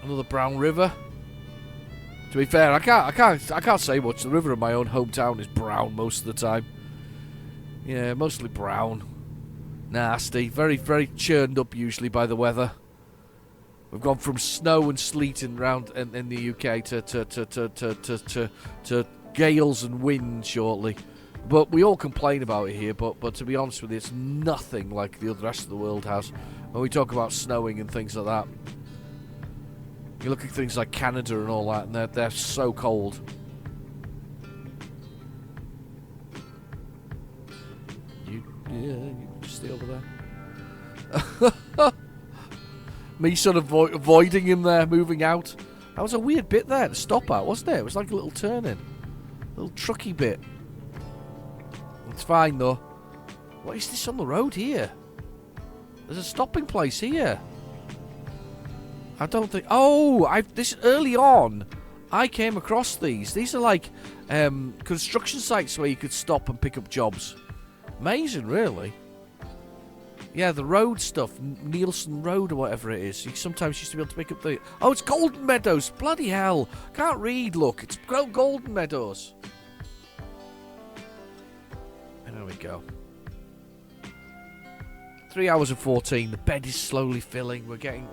Another brown river. To be fair, I can't say much. The river in my own hometown is brown most of the time. Yeah, mostly brown. Nasty. Very, very churned up usually by the weather. We've gone from snow and sleet in the UK to gales and wind shortly. But we all complain about it here, but to be honest with you, it's nothing like the rest of the world has. When we talk about snowing and things like that. You look at things like Canada and all that, and they're so cold. You just stay over there. Me sort of avoiding him there, moving out. That was a weird bit there to stop at, wasn't it? It was like a little turn-in. A little trucky bit. It's fine, though. What is this on the road here? There's a stopping place here. I don't think... Oh, this early on, I came across these. These are like construction sites where you could stop and pick up jobs. Amazing, really. Yeah, the road stuff, Nielsen Road or whatever it is. You sometimes used to be able to pick up the... Oh, it's Golden Meadows. Bloody hell. Can't read, look. It's Golden Meadows. And there we go. 3 hours and 14. The bed is slowly filling. We're getting.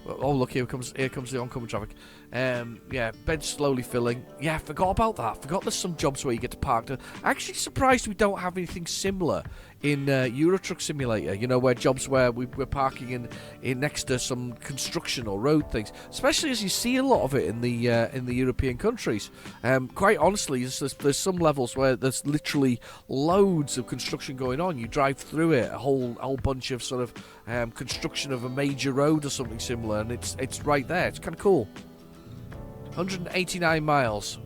Oh, look, here comes the oncoming traffic. Yeah, bed's slowly filling. Yeah, forgot about that. Forgot there's some jobs where you get to park. Actually surprised we don't have anything similar in Euro Truck Simulator. You know, where jobs where we're parking in next to some construction or road things. Especially as you see a lot of it in the European countries. Quite honestly, there's some levels where there's literally loads of construction going on. You drive through it, a whole bunch of sort of construction of a major road or something similar, and it's right there. It's kind of cool. 189 miles.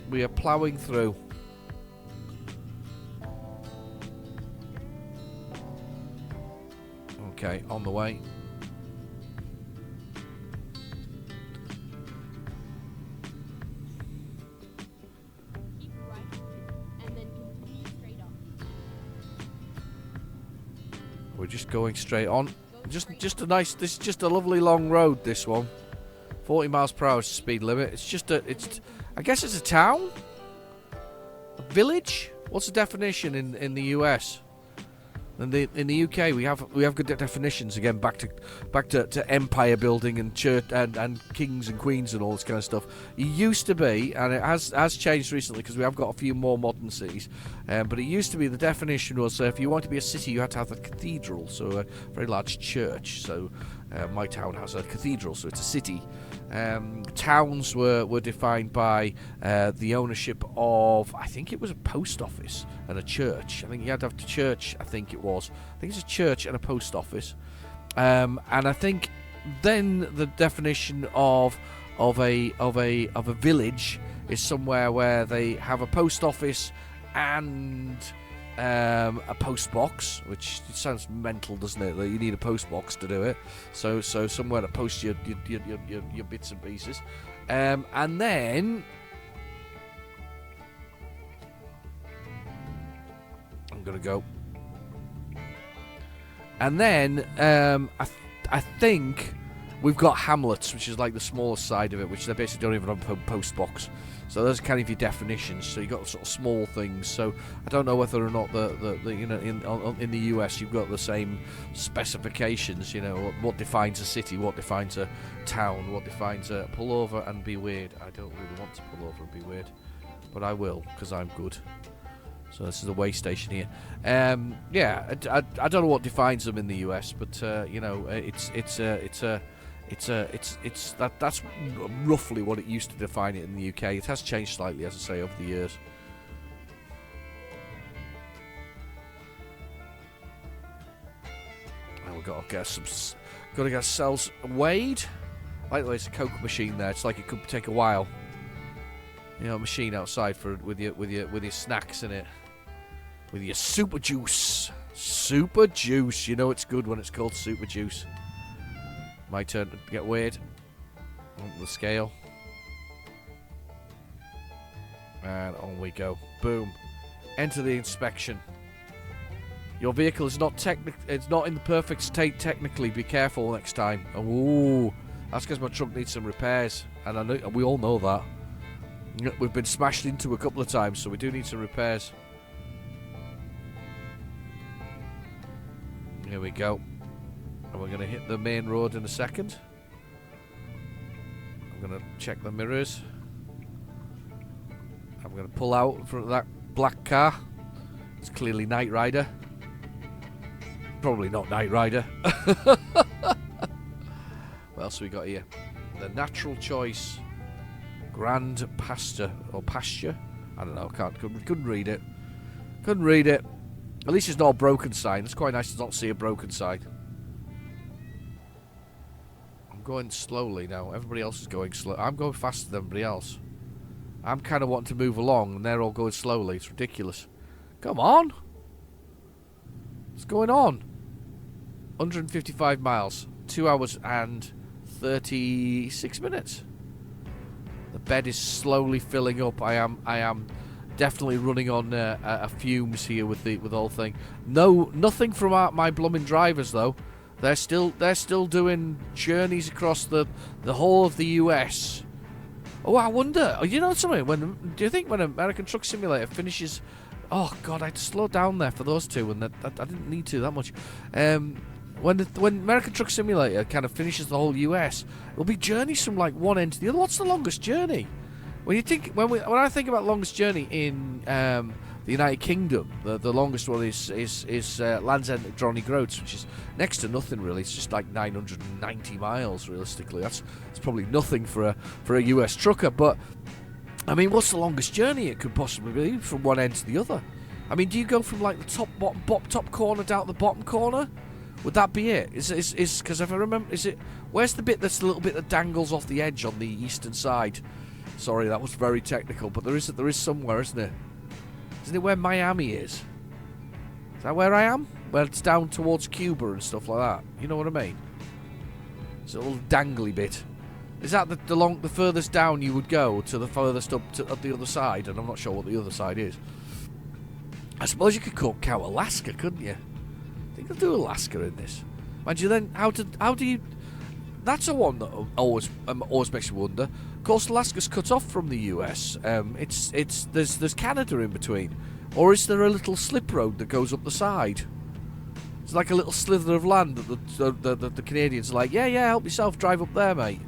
We are ploughing through. Okay, on the way. Keep right and then continue straight on. We're just going straight on. Just a nice. This is just a lovely long road. This one. 40 miles per hour is the speed limit. I guess it's a town? A village? What's the definition in the US? In the UK we have good definitions again, back to empire building and church and kings and queens and all this kind of stuff. It used to be, and it has changed recently because we have got a few more modern cities, but it used to be the definition was if you want to be a city you had to have a cathedral, so a very large church. So my town has a cathedral, so it's a city. Towns were defined by the ownership of, I think it was a post office and a church. I think you had to have a church. I think it's a church and a post office. And I think then the definition of a village is somewhere where they have a post office and a post box, which sounds mental, doesn't it? That you need a post box to do it. So somewhere to post your bits and pieces, and then I'm gonna go, and then I think we've got hamlets, which is like the smallest side of it, which they basically don't even have a post box. So those are kind of your definitions. So you've got sort of small things. So I don't know whether or not the you know in the US you've got the same specifications. You know, what defines a city, what defines a town, what defines a pull over and be weird. I don't really want to pull over and be weird, but I will because I'm good. So this is a way station here. Yeah, I don't know what defines them in the US, but you know, that's roughly what it used to define it in the UK. It has changed slightly, as I say, over the years. And we've got to get ourselves weighed. Like the way it's a Coke machine there. It's like it could take a while. You know, machine outside for with your snacks in it. With your super juice. Super juice. You know it's good when it's called super juice. My turn to get weird. On the scale. And on we go. Boom. Enter the inspection. Your vehicle is not it's not in the perfect state technically. Be careful next time. Ooh. That's because my truck needs some repairs. And I know, we all know that. We've been smashed into a couple of times, so we do need some repairs. Here we go. And we're going to hit the main road in a second. I'm going to check the mirrors. I'm going to pull out in front of that black car. It's clearly Knight Rider. Probably not Knight Rider. What else have we got here? The Natural Choice Grand Pasture or Pasture. I don't know. Couldn't read it. Couldn't read it. At least it's not a broken sign. It's quite nice to not see a broken sign. I'm going slowly now. Everybody else is going slow. I'm going faster than everybody else. I'm kind of wanting to move along, and they're all going slowly. It's ridiculous. Come on. What's going on? 155 miles. 2 hours and 36 minutes. The bed is slowly filling up. I am definitely running on fumes here with the whole thing. No, nothing from my blooming drivers though. They're still doing journeys across the whole of the US. Oh, I wonder. You know something? Do you think when American Truck Simulator finishes? Oh God, I had to slow down there for those two, and I didn't need to that much. When American Truck Simulator kind of finishes the whole US, it'll be journeys from like one end to the other. What's the longest journey? When I think about longest journey in the United Kingdom, the longest one is Land's End to Johnny Groats, which is next to nothing really. It's just like 990 miles realistically. That's probably nothing for a US trucker. But I mean, what's the longest journey it could possibly be from one end to the other? I mean, do you go from like the top corner down to the bottom corner? Would that be it? Is because if I remember, where's the bit that's a little bit that dangles off the edge on the eastern side? Sorry, that was very technical, but there is somewhere, isn't it? Isn't it where Miami is? Is that where I am? Where it's down towards Cuba and stuff like that. You know what I mean? It's a little dangly bit. Is that the furthest down you would go to the furthest up to the other side? And I'm not sure what the other side is. I suppose you could count Alaska, couldn't you? I think I'll do Alaska in this. Mind you, then how do you? That's a one that always makes you wonder. Of course, Alaska's cut off from the US. There's Canada in between, or is there a little slip road that goes up the side? It's like a little slither of land that the Canadians are like, yeah, help yourself, drive up there, mate.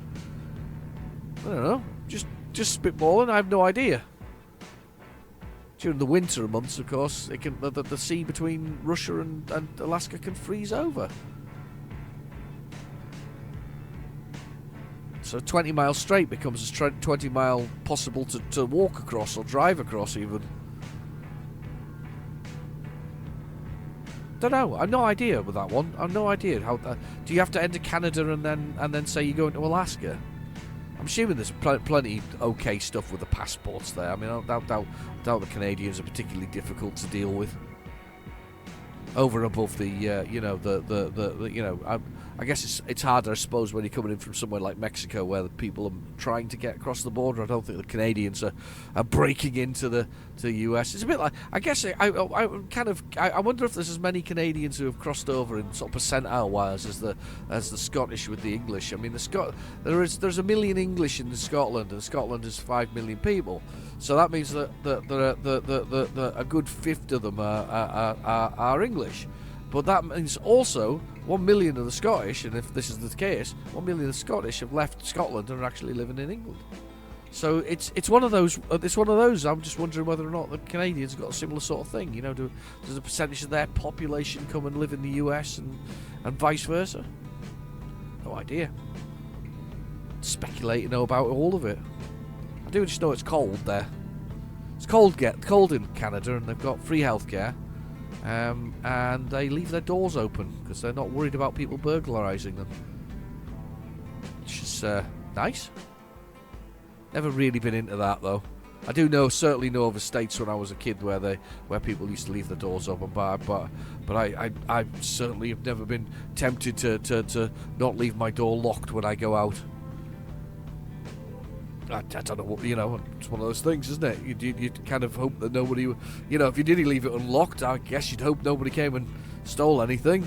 I don't know, just spitballing. I have no idea. During the winter months, of course, the sea between Russia and Alaska can freeze over. So 20 miles straight becomes a 20 mile possible to walk across or drive across even. Don't know. I've no idea with that one. I've no idea how. Do you have to enter Canada and then say you go into Alaska? I'm assuming there's plenty okay stuff with the passports there. I mean, I doubt the Canadians are particularly difficult to deal with. Over and above the I guess it's harder, I suppose, when you're coming in from somewhere like Mexico, where the people are trying to get across the border. I don't think the Canadians are breaking into the US. It's a bit like, I guess I wonder if there's as many Canadians who have crossed over in sort of percentile wise as the Scottish with the English. I mean, there's a million English in Scotland, and Scotland is 5 million people. So that means that a good fifth of them are English. But that means also 1 million of the Scottish, and if this is the case, 1 million of the Scottish have left Scotland and are actually living in England. So it's one of those. It's one of those. I'm just wondering whether or not the Canadians have got a similar sort of thing. You know, does a percentage of their population come and live in the US and vice versa? No idea. Speculating about all of it. I do just know it's cold there. It's cold in Canada, and they've got free healthcare. And they leave their doors open because they're not worried about people burglarising them. Which is nice. Never really been into that though. I do certainly know of estates when I was a kid where people used to leave the doors open, but I certainly have never been tempted to not leave my door locked when I go out. I don't know what, it's one of those things, isn't it? You'd kind of hope that nobody, if you did leave it unlocked, I guess you'd hope nobody came and stole anything.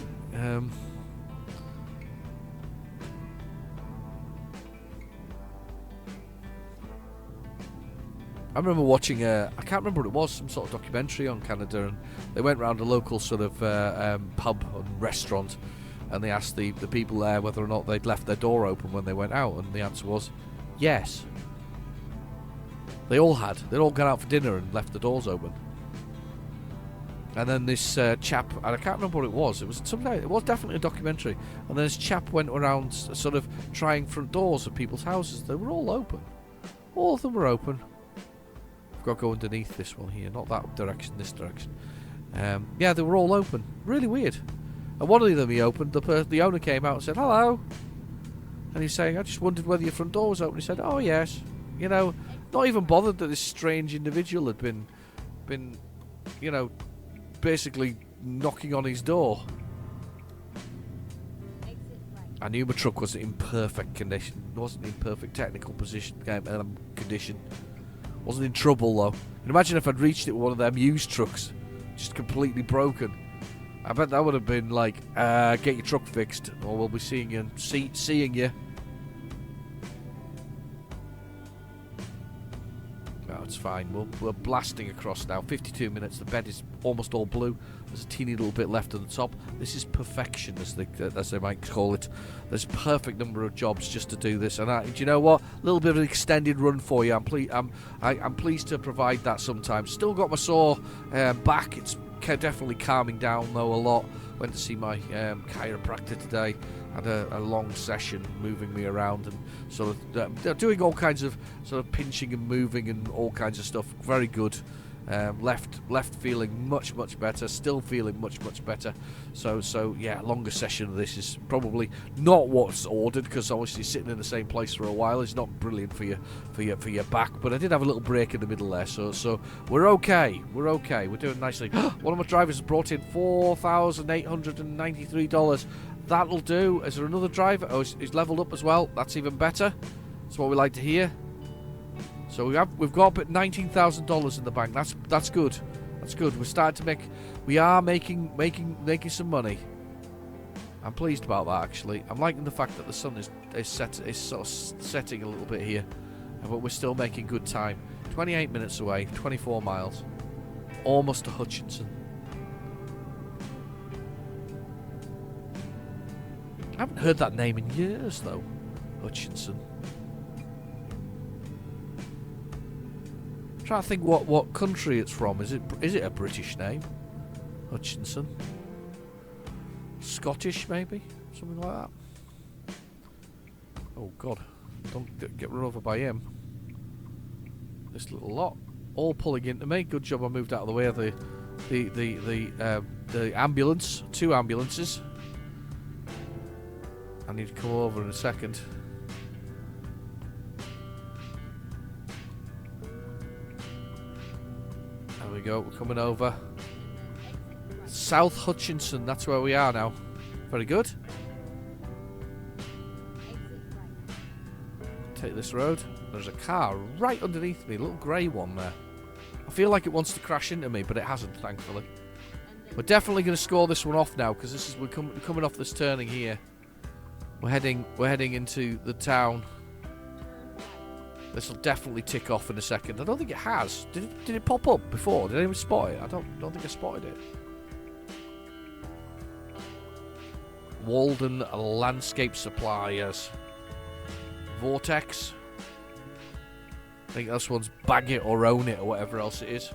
I remember watching I can't remember what it was, some sort of documentary on Canada, and they went around a local sort of pub and restaurant, and they asked the people there whether or not they'd left their door open when they went out, and the answer was yes. They all had. They'd all gone out for dinner and left the doors open. And then this chap, and I can't remember what it was. It was something. It was definitely a documentary. And then this chap went around sort of trying front doors of people's houses. They were all open. All of them were open. I've got to go underneath this one here, not that direction, this direction. Yeah, they were all open. Really weird. And one of them he opened. The owner came out and said hello. And he's saying, I just wondered whether your front door was open. He said, oh yes. Not even bothered that this strange individual had been, basically knocking on his door. I knew my truck wasn't in perfect condition. Wasn't in perfect technical condition. Wasn't in trouble though. And imagine if I'd reached it with one of them used trucks, just completely broken. I bet that would have been like, get your truck fixed, or we'll be seeing you. It's fine. We're blasting across now. 52 minutes. The bed is almost all blue. There's a teeny little bit left at the top. This is perfection, as they might call it. There's a perfect number of jobs just to do this. And do you know what? A little bit of an extended run for you. I'm pleased to provide that sometimes. Still got my sore back. It's definitely calming down though a lot. Went to see my chiropractor today. Had a long session moving me around and sort of doing all kinds of sort of pinching and moving and all kinds of stuff. Very good. Left feeling much better. Still feeling much better. So yeah, longer session of this is probably not what's ordered, because obviously sitting in the same place for a while is not brilliant for your back. But I did have a little break in the middle there, so we're okay. We're doing nicely. One of my drivers has brought in $4,893. That'll do. Is there another driver? Oh, he's leveled up as well. That's even better. That's what we like to hear. So we've got about $19,000 in the bank. That's good. That's good. We are making some money. I'm pleased about that actually. I'm liking the fact that the sun is sort of setting a little bit here, but we're still making good time. 28 minutes away, 24 miles, almost to Hutchinson. I haven't heard that name in years, though. Hutchinson. I'm trying to think what country it's from. Is it a British name? Hutchinson. Scottish, maybe? Something like that. Oh, God. Don't get run over by him. This little lot. All pulling into me. Good job I moved out of the way of the ambulance. 2 ambulances. I need to come over in a second. There we go, we're coming over. South Hutchinson, that's where we are now. Very good. Take this road. There's a car right underneath me, a little grey one there. I feel like it wants to crash into me, but it hasn't, thankfully. We're definitely going to score this one off now, because we're coming off this turning here. We're heading into the town. This will definitely tick off in a second. I don't think it has. Did it pop up before? Did anyone spot it? I don't think I spotted it. Walden Landscape Suppliers. Vortex. I think this one's Bag It or Own It or whatever else it is.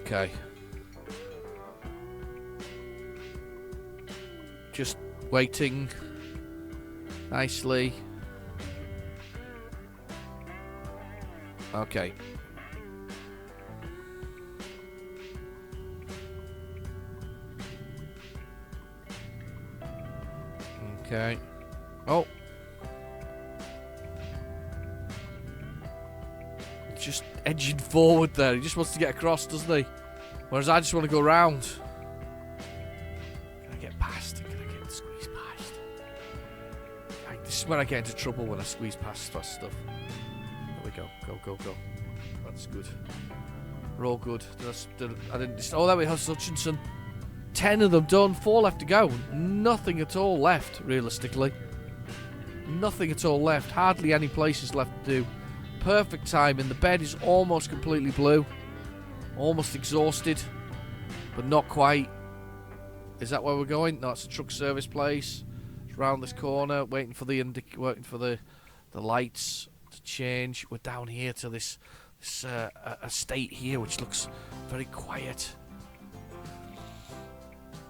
Okay. Just waiting nicely. Okay. Okay. Oh. He's just edging forward there. He just wants to get across, doesn't he? Whereas I just want to go round. Can I get past? Can I get squeezed past? This is where I get into trouble when I squeeze past stuff. There we go. Go. That's good. We're all good. I didn't. Oh, there we have Hutchinson. 10 of them done. 4 left to go. Nothing at all left, realistically. Nothing at all left. Hardly any places left to do. Perfect timing. The bed is almost completely blue. Almost exhausted, but not quite. Is that where we're going? No, it's a truck service place. It's round this corner, waiting for the lights to change. We're down here to this estate here, which looks very quiet.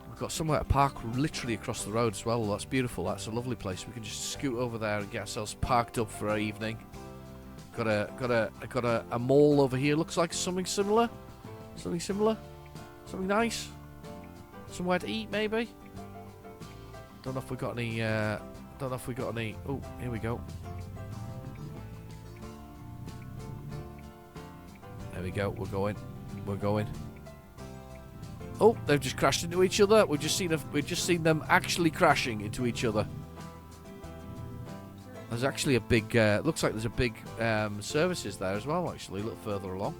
We've got somewhere to park literally across the road as well. That's beautiful. That's a lovely place. We can just scoot over there and get ourselves parked up for our evening. Got a mall over here. Looks like something similar. Something nice. Somewhere to eat, maybe. Don't know if we got any. Oh, here we go. There we go. We're going. Oh, they've just crashed into each other. We've just seen them actually crashing into each other. There's actually a big. Looks like there's a big services there as well. Actually, a little further along.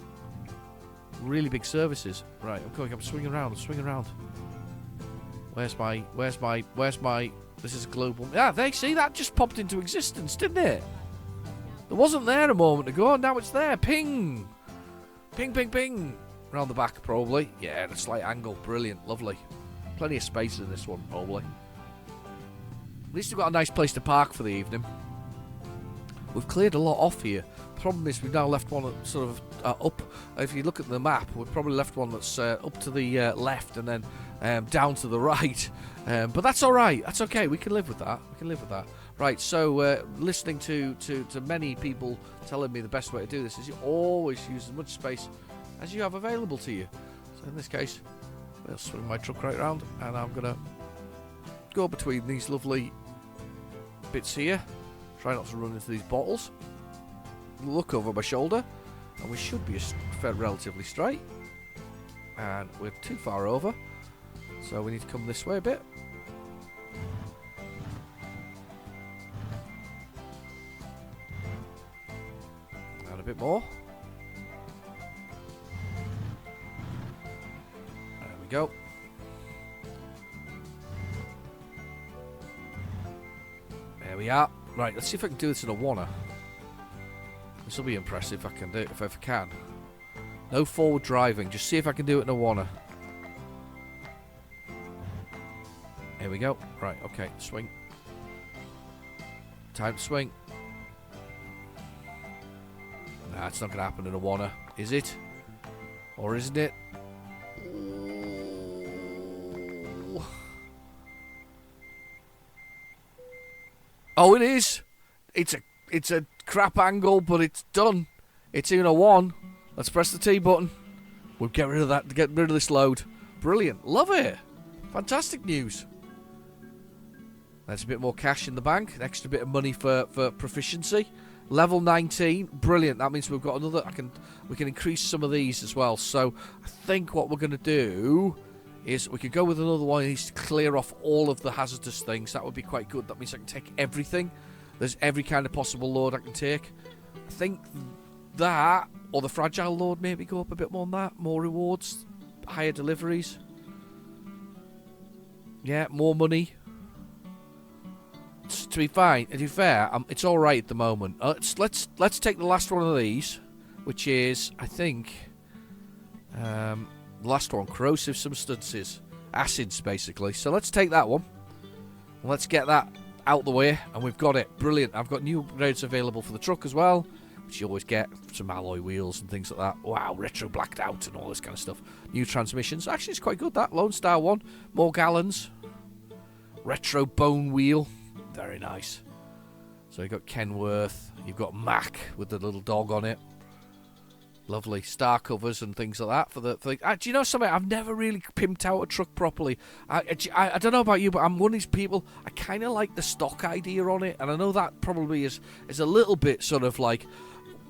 Really big services. Right, I'm swinging around. Where's my? This is a global. Yeah, they see that just popped into existence, didn't it? It wasn't there a moment ago. Now it's there. Ping. Around the back, probably. Yeah, at a slight angle. Brilliant. Lovely. Plenty of space in this one, probably. At least we've got a nice place to park for the evening. We've cleared a lot off here. Problem is, we've now left one sort of up. If you look at the map, we've probably left one that's up to the left and then down to the right. But that's all right. That's okay. We can live with that. Right. So, listening to many people telling me the best way to do this is you always use as much space as you have available to you. So in this case, I'll swing my truck right around, and I'm gonna go between these lovely bits here. Try not to run into these bottles. Look over my shoulder, and we should be relatively straight. And we're too far over, so we need to come this way a bit. And a bit more. There we go. There we are. Right, let's see if I can do this in a wanna. This will be impressive if I can do it, if I can. No forward driving, just see if I can do it in a wanna. Here we go. Right, okay, swing. Time to swing. Nah, it's not going to happen in a wanna, is it? Or isn't it? Ooh. Oh, it is. It's a crap angle, but it's done. It's in a one. Let's press the T button. We'll get rid of that. Get rid of this load. Brilliant. Love it. Fantastic news. There's a bit more cash in the bank. An extra bit of money for proficiency. Level 19. Brilliant. That means we've got another. We can increase some of these as well. So I think what we're going to do is we could go with another one of these to clear off all of the hazardous things. That would be quite good. That means I can take everything. There's every kind of possible load I can take. I think that, or the fragile load, maybe go up a bit more than that. More rewards, higher deliveries. Yeah, more money. To be fine, to be fair, it's all right at the moment. Let's take the last one of these, which is, I think, the last one, corrosive substances, acids, basically. So let's take that one. Let's get that out the way, and we've got it. Brilliant. I've got new upgrades available for the truck as well, which you always get, some alloy wheels and things like that. Wow, retro blacked out and all this kind of stuff. New transmissions. Actually, it's quite good, that. LoneStar one. More gallons. Retro bone wheel. Very nice. So you've got Kenworth. You've got Mac with the little dog on it. Lovely star covers and things like that for the. Do you know something? I've never really pimped out a truck properly. I don't know about you, but I'm one of these people. I kind of like the stock idea on it, and I know that probably is a little bit sort of like,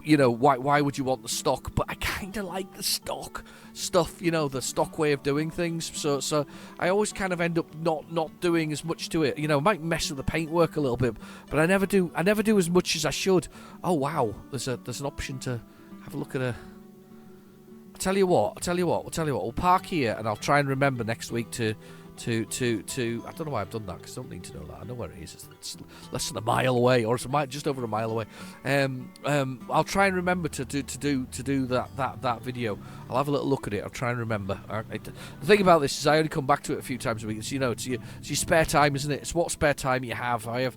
you know, why would you want the stock? But I kind of like the stock stuff, you know, the stock way of doing things. So I always kind of end up not doing as much to it. You know, might mess with the paintwork a little bit, but I never do as much as I should. Oh wow, there's an option to have a look at a. I'll tell you what. We'll park here, and I'll try and remember next week to. I don't know why I've done that, because I don't need to know that. I know where it is. It's less than a mile away, or it's just over a mile away. I'll try and remember to do that video. I'll have a little look at it. I'll try and remember. The thing about this is I only come back to it a few times a week. It's, you know, it's your spare time, isn't it? It's what spare time you have. I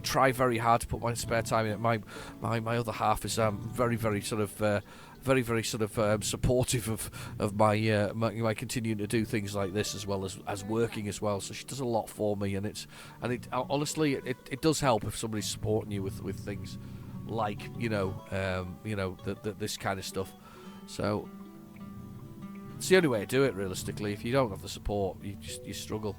try very hard to put my spare time in it. My other half is very sort of. Very sort of supportive of my continuing to do things like this, as well as working as well. So she does a lot for me, and it honestly it does help if somebody's supporting you with things like this kind of stuff. So it's the only way to do it realistically. If you don't have the support, you struggle.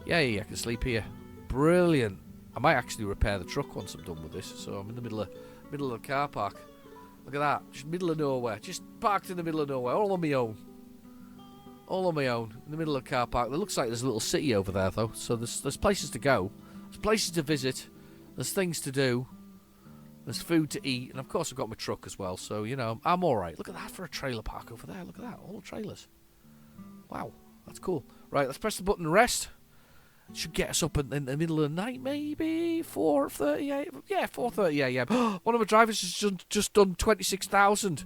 Yeah, I can sleep here. Brilliant. I might actually repair the truck once I'm done with this. So I'm in the middle of the car park. Look at that, just middle of nowhere, just parked in the middle of nowhere, all on my own, in the middle of the car park. It looks like there's a little city over there though, so there's places to go, there's places to visit, there's things to do, there's food to eat, and of course I've got my truck as well, so you know, I'm alright. Look at that for a trailer park over there, look at that, all the trailers. Wow, that's cool. Right, let's press the button and rest. Should get us up in the middle of the night, maybe 4:30 a.m. Yeah, 4:30 a.m. One of the drivers has just done 26,000,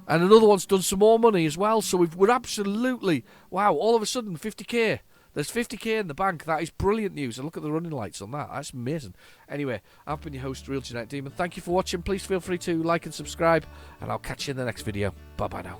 and another one's done some more money as well. So we're absolutely wow! All of a sudden, 50k. There's 50k in the bank. That is brilliant news. And look at the running lights on that. That's amazing. Anyway, I've been your host, Real Genetic Demon. Thank you for watching. Please feel free to like and subscribe, and I'll catch you in the next video. Bye bye now.